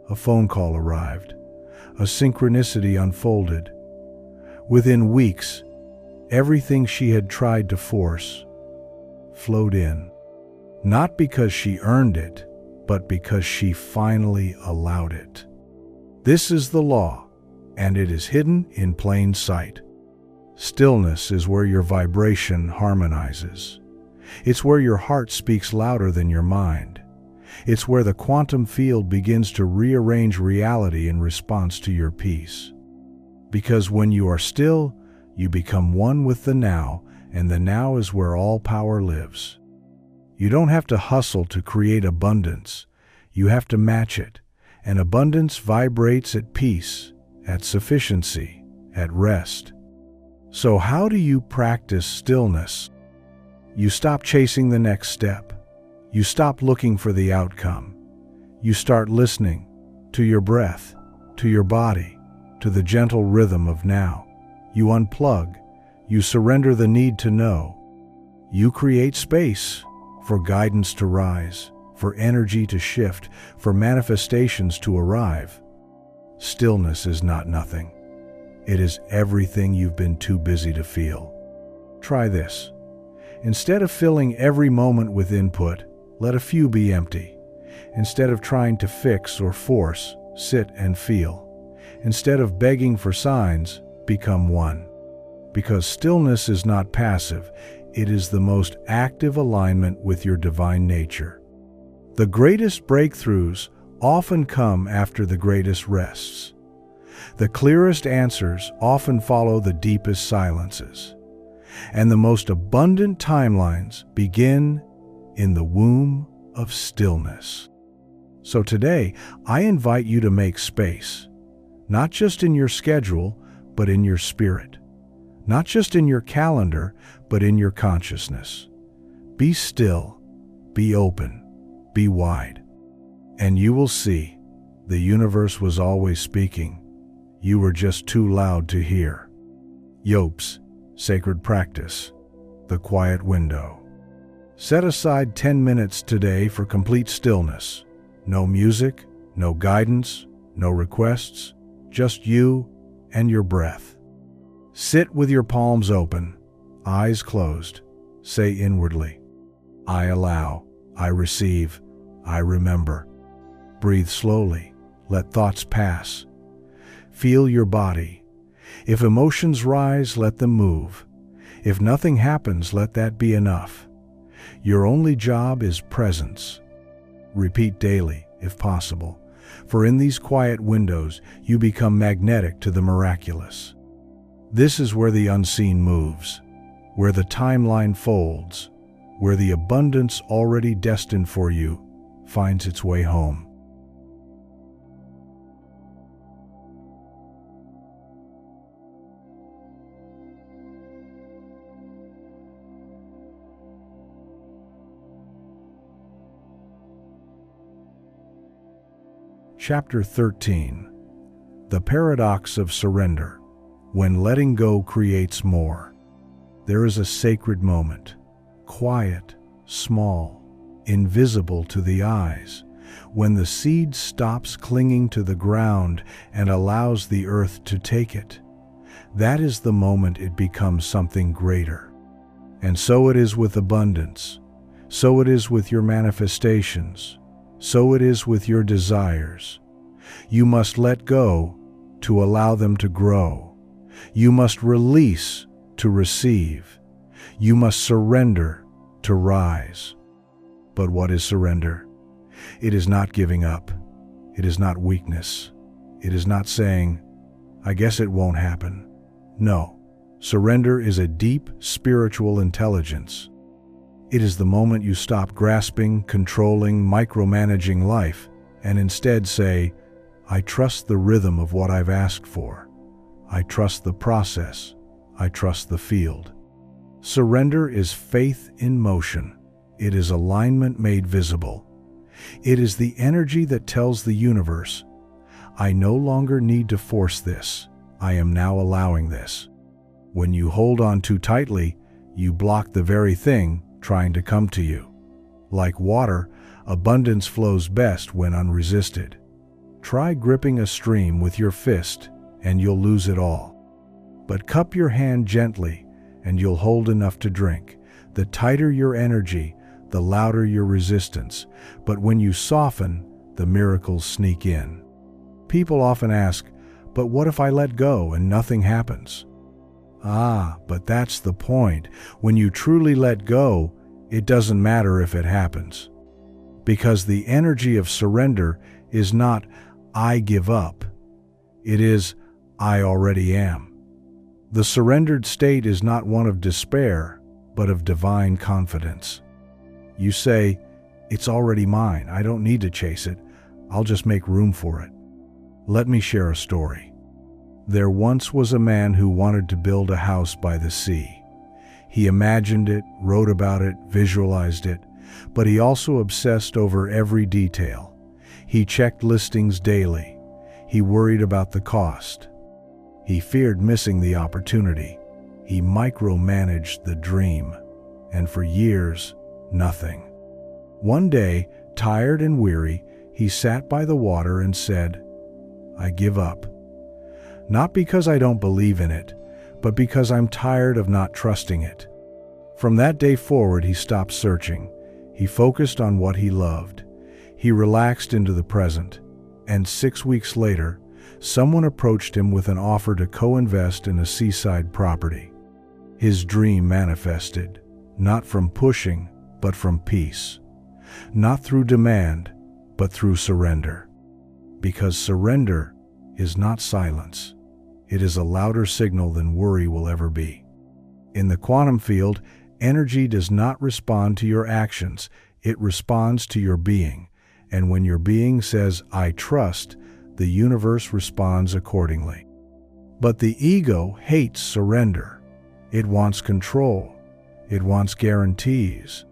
a phone call arrived, a synchronicity unfolded. Within weeks, everything she had tried to force flowed in, not because she earned it, but because she finally allowed it. This is the law, and it is hidden in plain sight. Stillness is where your vibration harmonizes. It's where your heart speaks louder than your mind. It's where the quantum field begins to rearrange reality in response to your peace. Because when you are still, you become one with the now, and the now is where all power lives. You don't have to hustle to create abundance. You have to match it, and abundance vibrates at peace, at sufficiency, at rest. So how do you practice stillness? You stop chasing the next step. You stop looking for the outcome. You start listening to your breath, to your body, to the gentle rhythm of now. You unplug. You surrender the need to know. You create space for guidance to rise, for energy to shift, for manifestations to arrive. Stillness is not nothing. It is everything you've been too busy to feel. Try this. Instead of filling every moment with input, let a few be empty. Instead of trying to fix or force, sit and feel. Instead of begging for signs, become one. Because stillness is not passive, it is the most active alignment with your divine nature. The greatest breakthroughs often come after the greatest rests. The clearest answers often follow the deepest silences. And the most abundant timelines begin in the womb of stillness. So today, I invite you to make space, not just in your schedule, but in your spirit. Not just in your calendar, but in your consciousness. Be still, be open, be wide. And you will see, the universe was always speaking. You were just too loud to hear. Yopes, sacred practice. the quiet window. Set aside 10 minutes today for complete stillness. No music, no guidance, no requests, just you and your breath. Sit with your palms open, eyes closed. Say inwardly, I allow, I receive, I remember. Breathe slowly, let thoughts pass. Feel your body. If emotions rise, let them move. If nothing happens, let that be enough. Your only job is presence. Repeat daily, if possible, for in these quiet windows you become magnetic to the miraculous. This is where the unseen moves, where the timeline folds, where the abundance already destined for you finds its way home. Chapter 13. The Paradox of Surrender. When letting go creates more. There is a sacred moment, quiet, small, invisible to the eyes, when the seed stops clinging to the ground and allows the earth to take it. That is the moment it becomes something greater. And so it is with abundance. So it is with your manifestations. So it is with your desires. You must let go to allow them to grow. You must release to receive. You must surrender to rise. But what is surrender? It is not giving up. It is not weakness. It is not saying, I guess it won't happen. No, surrender is a deep spiritual intelligence. It is the moment you stop grasping, controlling, micromanaging life, and instead say, I trust the rhythm of what I've asked for. I trust the process. I trust the field. Surrender is faith in motion. It is alignment made visible. It is the energy that tells the universe, I no longer need to force this. I am now allowing this. When you hold on too tightly, you block the very thing trying to come to you. Like water, abundance flows best when unresisted. Try gripping a stream with your fist and you'll lose it all. But cup your hand gently and you'll hold enough to drink. The tighter your energy, the louder your resistance. But when you soften, the miracles sneak in. People often ask, but what if I let go and nothing happens? But that's the point. When you truly let go, it doesn't matter if it happens. Because the energy of surrender is not, I give up. It is, I already am. The surrendered state is not one of despair, but of divine confidence. You say, it's already mine. I don't need to chase it. I'll just make room for it. Let me share a story. There once was a man who wanted to build a house by the sea. He imagined it, wrote about it, visualized it, but he also obsessed over every detail. He checked listings daily. He worried about the cost. He feared missing the opportunity. He micromanaged the dream. And for years, nothing. One day, tired and weary, he sat by the water and said, I give up. Not because I don't believe in it, but because I'm tired of not trusting it. From that day forward, he stopped searching. He focused on what he loved. He relaxed into the present. And 6 weeks later, someone approached him with an offer to co-invest in a seaside property. His dream manifested, not from pushing, but from peace. Not through demand, but through surrender. Because surrender is not silence. It is a louder signal than worry will ever be. In the quantum field, energy does not respond to your actions. It responds to your being. And when your being says, I trust, the universe responds accordingly. But the ego hates surrender. It wants control. It wants guarantees.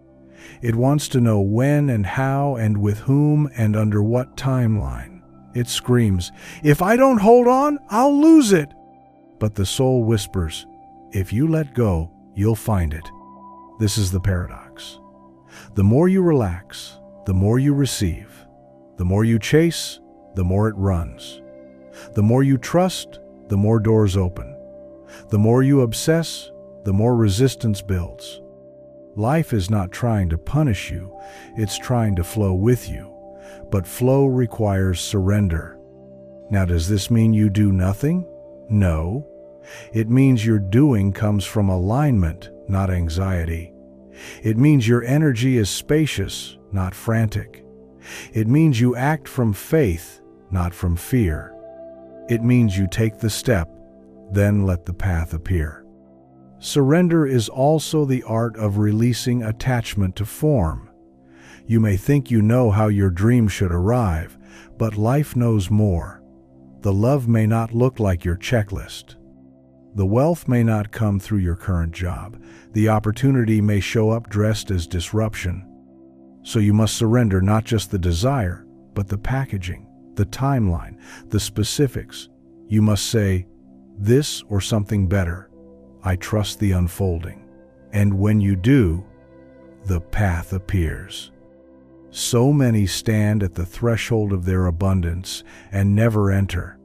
It wants to know when and how and with whom and under what timeline. It screams, if I don't hold on, I'll lose it. But the soul whispers, if you let go, you'll find it. This is the paradox. The more you relax, the more you receive. The more you chase, the more it runs. The more you trust, the more doors open. The more you obsess, the more resistance builds. Life is not trying to punish you, it's trying to flow with you. But flow requires surrender. Now, does this mean you do nothing? No. It means your doing comes from alignment, not anxiety. It means your energy is spacious, not frantic. It means you act from faith, not from fear. It means you take the step, then let the path appear. Surrender is also the art of releasing attachment to form. You may think you know how your dream should arrive, but life knows more. The love may not look like your checklist. The wealth may not come through your current job. The opportunity may show up dressed as disruption. So you must surrender not just the desire, but the packaging, the timeline, the specifics. You must say, this or something better. I trust the unfolding. And when you do, the path appears. So many stand at the threshold of their abundance and never enter,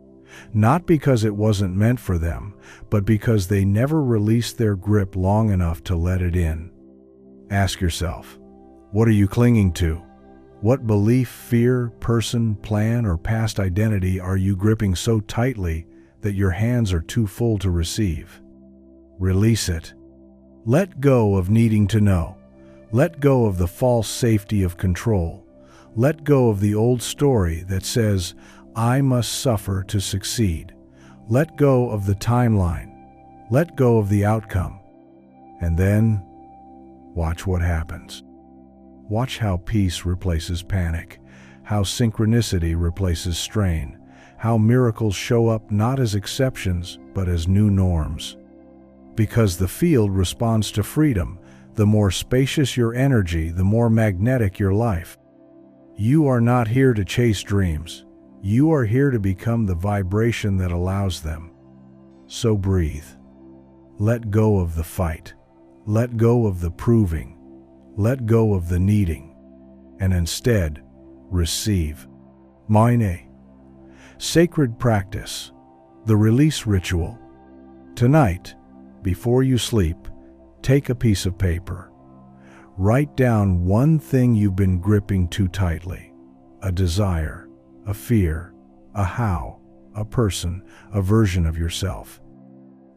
not because it wasn't meant for them, but because they never released their grip long enough to let it in. Ask yourself, what are you clinging to? What belief, fear, person, plan, or past identity are you gripping so tightly that your hands are too full to receive? Release it. Let go of needing to know. Let go of the false safety of control. Let go of the old story that says, I must suffer to succeed. Let go of the timeline. Let go of the outcome. And then, watch what happens. Watch how peace replaces panic, how synchronicity replaces strain, how miracles show up not as exceptions, but as new norms. Because the field responds to freedom. The more spacious your energy, the more magnetic your life. You are not here to chase dreams. You are here to become the vibration that allows them. So breathe. Let go of the fight. Let go of the proving. Let go of the needing. And instead, receive. Mine. Sacred practice. The release ritual. Tonight, before you sleep, take a piece of paper. Write down one thing you've been gripping too tightly. A desire, a fear, a how, a person, a version of yourself.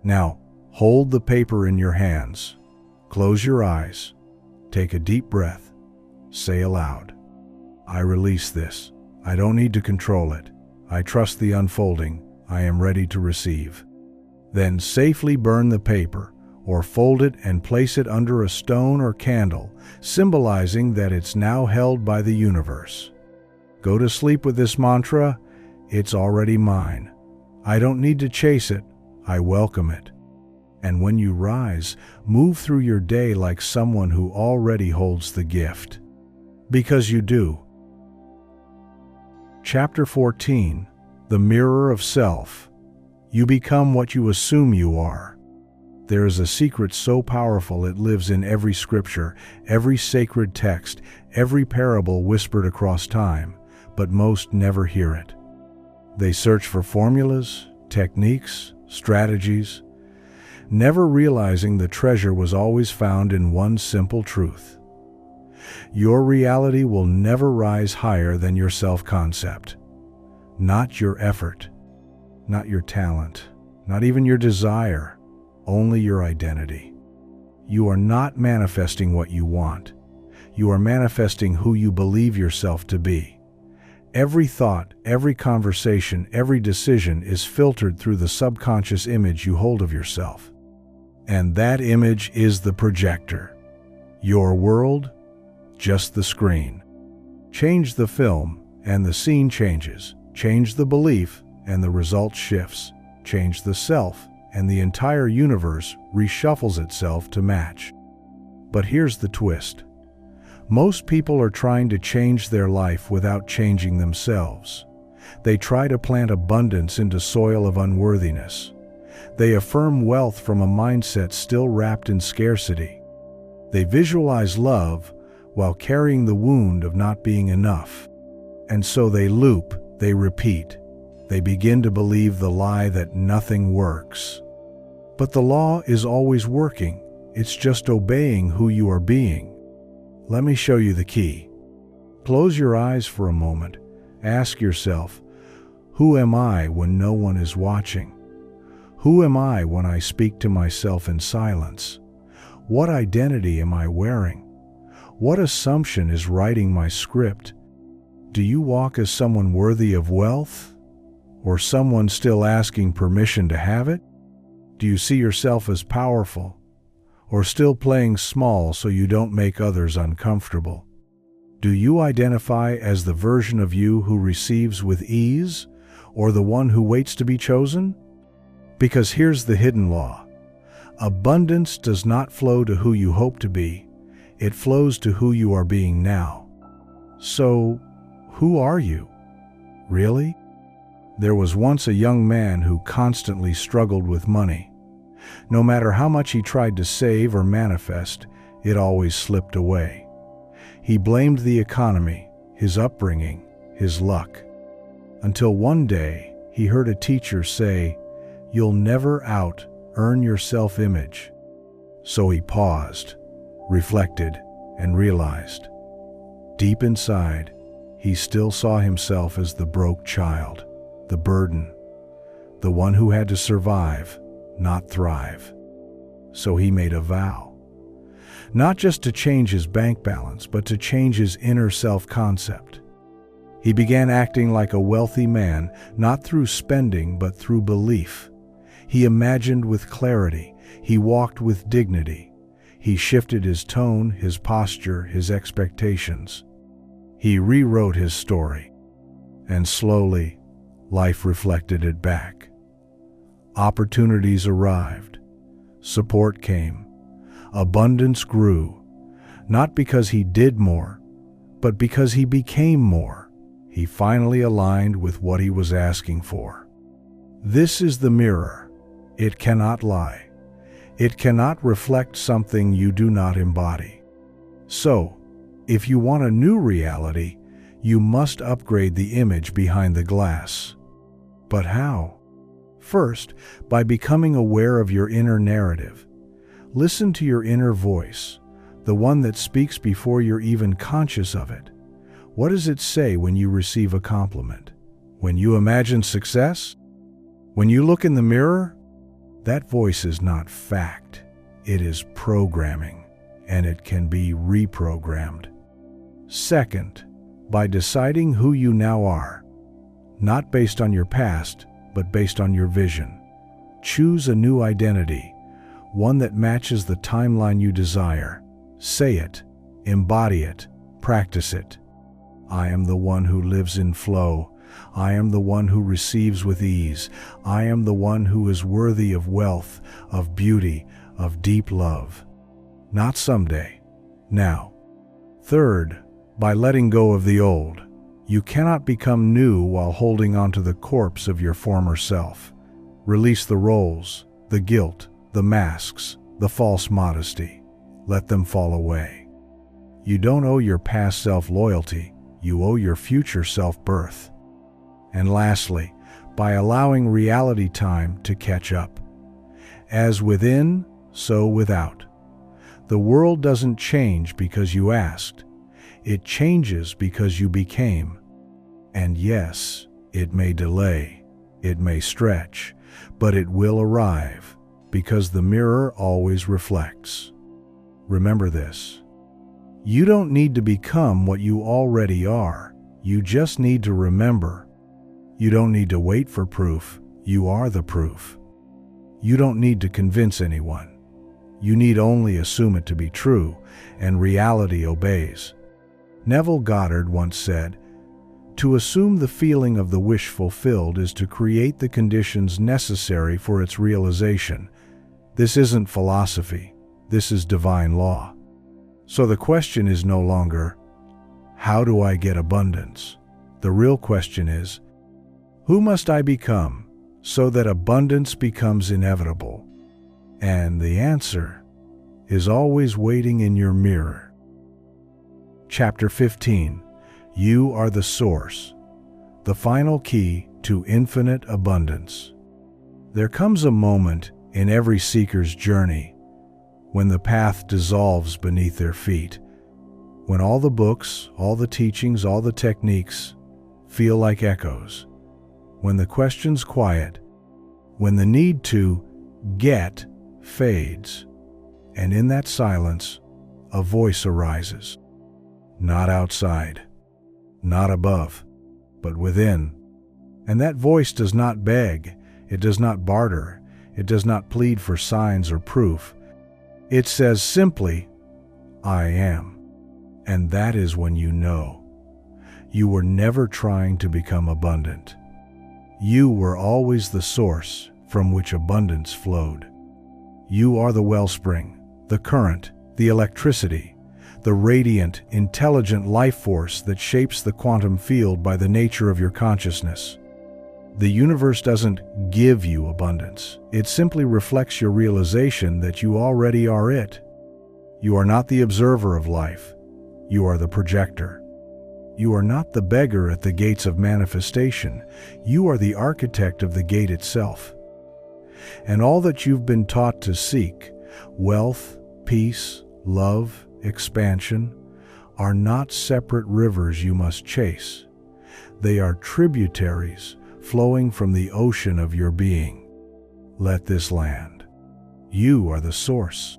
Now, hold the paper in your hands. Close your eyes. Take a deep breath. Say aloud, I release this. I don't need to control it. I trust the unfolding. I am ready to receive. Then safely burn the paper, or fold it and place it under a stone or candle, symbolizing that it's now held by the universe. Go to sleep with this mantra, it's already mine. I don't need to chase it, I welcome it. And when you rise, move through your day like someone who already holds the gift. Because you do. Chapter 14, The Mirror of Self. You become what you assume you are. There is a secret so powerful it lives in every scripture, every sacred text, every parable whispered across time, but most never hear it. They search for formulas, techniques, strategies, never realizing the treasure was always found in one simple truth. Your reality will never rise higher than your self-concept. Not your effort, not your talent, not even your desire. Only your identity. You are not manifesting what you want. You are manifesting who you believe yourself to be. Every thought, every conversation, every decision is filtered through the subconscious image you hold of yourself. And that image is the projector. Your world, just the screen. Change the film, and the scene changes. Change the belief, and the result shifts. Change the self, and the entire universe reshuffles itself to match. But here's the twist. Most people are trying to change their life without changing themselves. They try to plant abundance into soil of unworthiness. They affirm wealth from a mindset still wrapped in scarcity. They visualize love while carrying the wound of not being enough. And so they loop, they repeat. They begin to believe the lie that nothing works. But the law is always working. It's just obeying who you are being. Let me show you the key. Close your eyes for a moment. Ask yourself, who am I when no one is watching? Who am I when I speak to myself in silence? What identity am I wearing? What assumption is writing my script? Do you walk as someone worthy of wealth? Or someone still asking permission to have it? Do you see yourself as powerful? Or still playing small so you don't make others uncomfortable? Do you identify as the version of you who receives with ease, or the one who waits to be chosen? Because here's the hidden law. Abundance does not flow to who you hope to be. It flows to who you are being now. So, who are you? Really? There was once a young man who constantly struggled with money. No matter how much he tried to save or manifest, it always slipped away. He blamed the economy, his upbringing, his luck. Until one day, he heard a teacher say, "You'll never out-earn your self-image." So he paused, reflected, and realized, deep inside, he still saw himself as the broke child, the burden, the one who had to survive, not thrive. So he made a vow, not just to change his bank balance, but to change his inner self-concept. He began acting like a wealthy man, not through spending, but through belief. He imagined with clarity. He walked with dignity. He shifted his tone, his posture, his expectations. He rewrote his story. And slowly, life reflected it back. Opportunities arrived. Support came. Abundance grew. Not because he did more, but because he became more. He finally aligned with what he was asking for. This is the mirror. It cannot lie. It cannot reflect something you do not embody. So, if you want a new reality, you must upgrade the image behind the glass. But how? First, by becoming aware of your inner narrative. Listen to your inner voice, the one that speaks before you're even conscious of it. What does it say when you receive a compliment? When you imagine success? When you look in the mirror? That voice is not fact. It is programming, and it can be reprogrammed. Second, by deciding who you now are, not based on your past, but based on your vision. Choose a new identity, one that matches the timeline you desire. Say it, embody it, practice it. I am the one who lives in flow. I am the one who receives with ease. I am the one who is worthy of wealth, of beauty, of deep love. Not someday, now. Third, by letting go of the old. You cannot become new while holding on to the corpse of your former self. Release the roles, the guilt, the masks, the false modesty. Let them fall away. You don't owe your past self loyalty. You owe your future self birth. And lastly, by allowing reality time to catch up. As within, so without. The world doesn't change because you asked. It changes because you became. And yes, it may delay, it may stretch, but it will arrive because the mirror always reflects. Remember this. You don't need to become what you already are. You just need to remember. You don't need to wait for proof. You are the proof. You don't need to convince anyone. You need only assume it to be true, and reality obeys. Neville Goddard once said, "To assume the feeling of the wish fulfilled is to create the conditions necessary for its realization." This isn't philosophy. This is divine law. So the question is no longer, how do I get abundance? The real question is, who must I become so that abundance becomes inevitable? And the answer is always waiting in your mirror. Chapter 15. You are the source, the final key to infinite abundance. There comes a moment in every seeker's journey when the path dissolves beneath their feet, when all the books, all the teachings, all the techniques feel like echoes, when the questions quiet, when the need to get fades, and in that silence, a voice arises. Not outside, not above, but within. And that voice does not beg, it does not barter, it does not plead for signs or proof. It says simply, I am. And that is when you know. You were never trying to become abundant. You were always the source from which abundance flowed. You are the wellspring, the current, the electricity, the radiant, intelligent life force that shapes the quantum field by the nature of your consciousness. The universe doesn't give you abundance. It simply reflects your realization that you already are it. You are not the observer of life. You are the projector. You are not the beggar at the gates of manifestation. You are the architect of the gate itself. And all that you've been taught to seek, wealth, peace, love, expansion, are not separate rivers you must chase. They are tributaries flowing from the ocean of your being. Let this land. You are the source.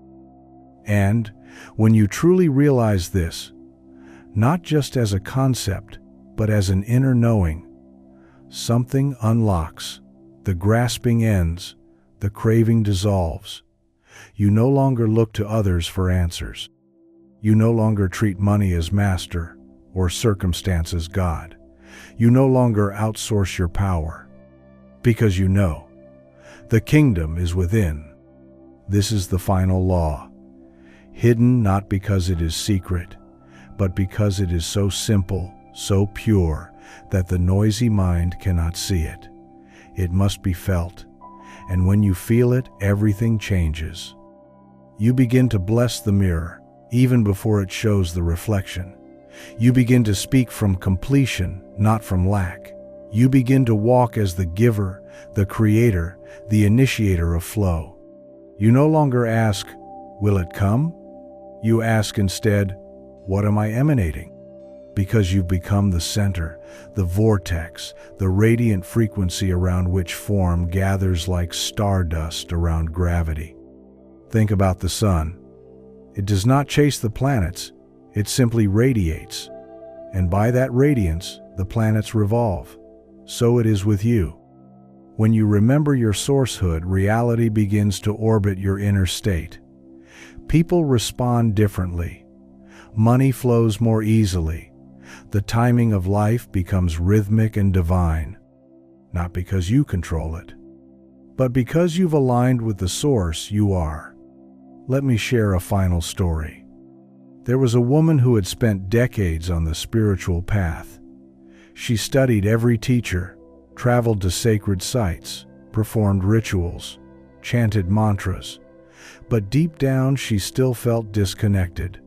And when you truly realize this, not just as a concept, but as an inner knowing, something unlocks, the grasping ends, the craving dissolves. You no longer look to others for answers. You no longer treat money as master or circumstance as God. You no longer outsource your power, because you know the kingdom is within. This is the final law, hidden not because it is secret, but because it is so simple, so pure, that the noisy mind cannot see it. It must be felt, and when you feel it, everything changes. You begin to bless the mirror, even before it shows the reflection. You begin to speak from completion, not from lack. You begin to walk as the giver, the creator, the initiator of flow. You no longer ask, will it come? You ask instead, what am I emanating? Because you've become the center, the vortex, the radiant frequency around which form gathers like stardust around gravity. Think about the sun. It does not chase the planets, it simply radiates. And by that radiance, the planets revolve. So it is with you. When you remember your sourcehood, reality begins to orbit your inner state. People respond differently. Money flows more easily. The timing of life becomes rhythmic and divine, not because you control it, but because you've aligned with the source you are. Let me share a final story. There was a woman who had spent decades on the spiritual path. She studied every teacher, traveled to sacred sites, performed rituals, chanted mantras, but deep down she still felt disconnected.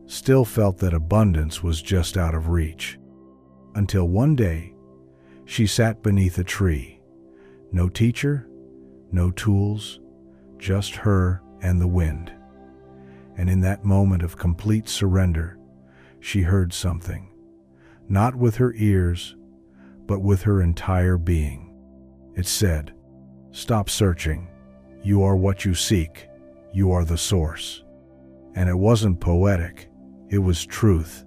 Still felt that abundance was just out of reach. Until one day, she sat beneath a tree. No teacher, no tools, just her and the wind. And in that moment of complete surrender, she heard something, not with her ears, but with her entire being. It said, "Stop searching. You are what you seek. You are the source." And it wasn't poetic. It was truth.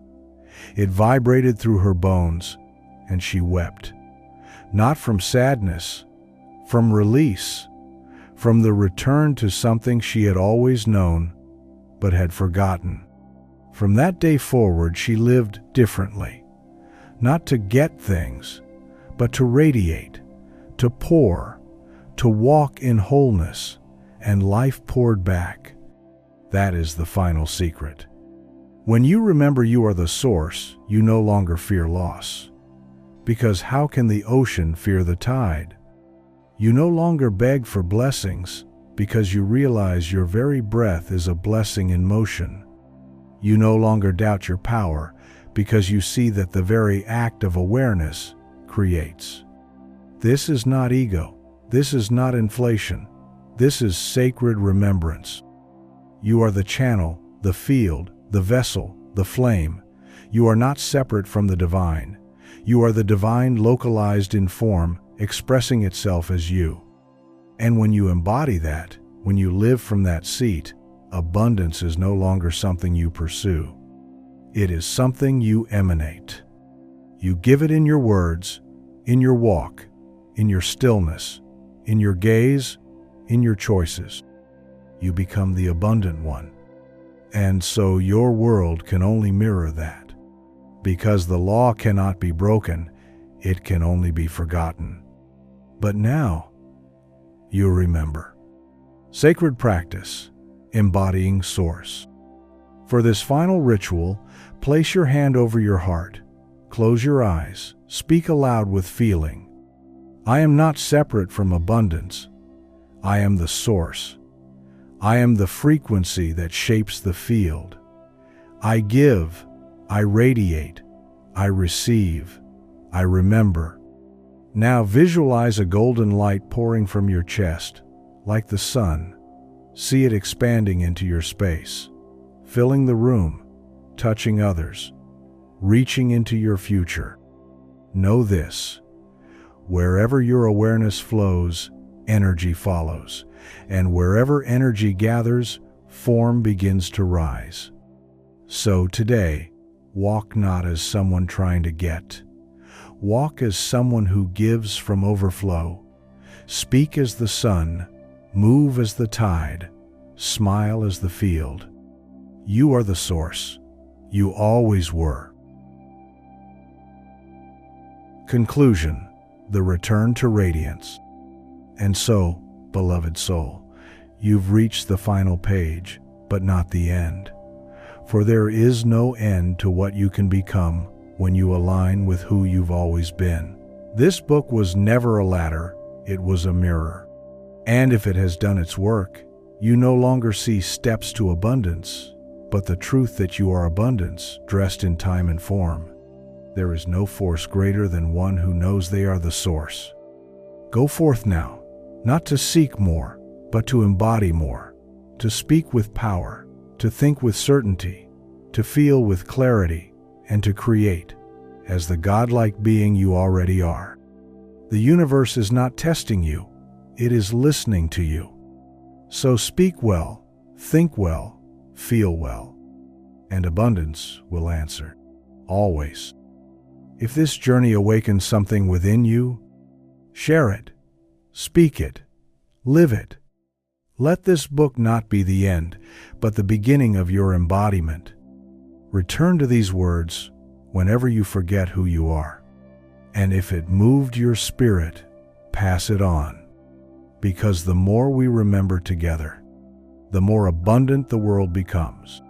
It vibrated through her bones, and she wept. Not from sadness, from release, from the return to something she had always known, but had forgotten. From that day forward, she lived differently. Not to get things, but to radiate, to pour, to walk in wholeness, and life poured back. That is the final secret. When you remember you are the source, you no longer fear loss. Because how can the ocean fear the tide? You no longer beg for blessings, because you realize your very breath is a blessing in motion. You no longer doubt your power because you see that the very act of awareness creates. This is not ego. This is not inflation. This is sacred remembrance. You are the channel, the field, the vessel, the flame. You are not separate from the divine. You are the divine localized in form, expressing itself as you. And when you embody that, when you live from that seat, abundance is no longer something you pursue. It is something you emanate. You give it in your words, in your walk, in your stillness, in your gaze, in your choices. You become the abundant one. And so your world can only mirror that. Because the law cannot be broken, it can only be forgotten. But now, you remember. Sacred practice, embodying Source. For this final ritual, place your hand over your heart, close your eyes, speak aloud with feeling. I am not separate from abundance. I am the source. I am the frequency that shapes the field. I give, I radiate, I receive, I remember. Now visualize a golden light pouring from your chest, like the sun. See it expanding into your space, filling the room, touching others, reaching into your future. Know this: wherever your awareness flows, energy follows, and wherever energy gathers, form begins to rise. So today, walk not as someone trying to get. Walk as someone who gives from overflow. Speak as the sun, move as the tide, smile as the field. You are the source. You always were. Conclusion: the return to radiance. And so, beloved soul, you've reached the final page, but not the end. For there is no end to what you can become when you align with who you've always been. This book was never a ladder, it was a mirror. And if it has done its work, you no longer see steps to abundance, but the truth that you are abundance, dressed in time and form. There is no force greater than one who knows they are the source. Go forth now, not to seek more, but to embody more, to speak with power, to think with certainty, to feel with clarity, and to create as the godlike being you already are. The universe is not testing you, it is listening to you. So speak well, think well, feel well, and abundance will answer, always. If this journey awakens something within you, share it, speak it, live it. Let this book not be the end, but the beginning of your embodiment. Return to these words whenever you forget who you are. And if it moved your spirit, pass it on. Because the more we remember together, the more abundant the world becomes.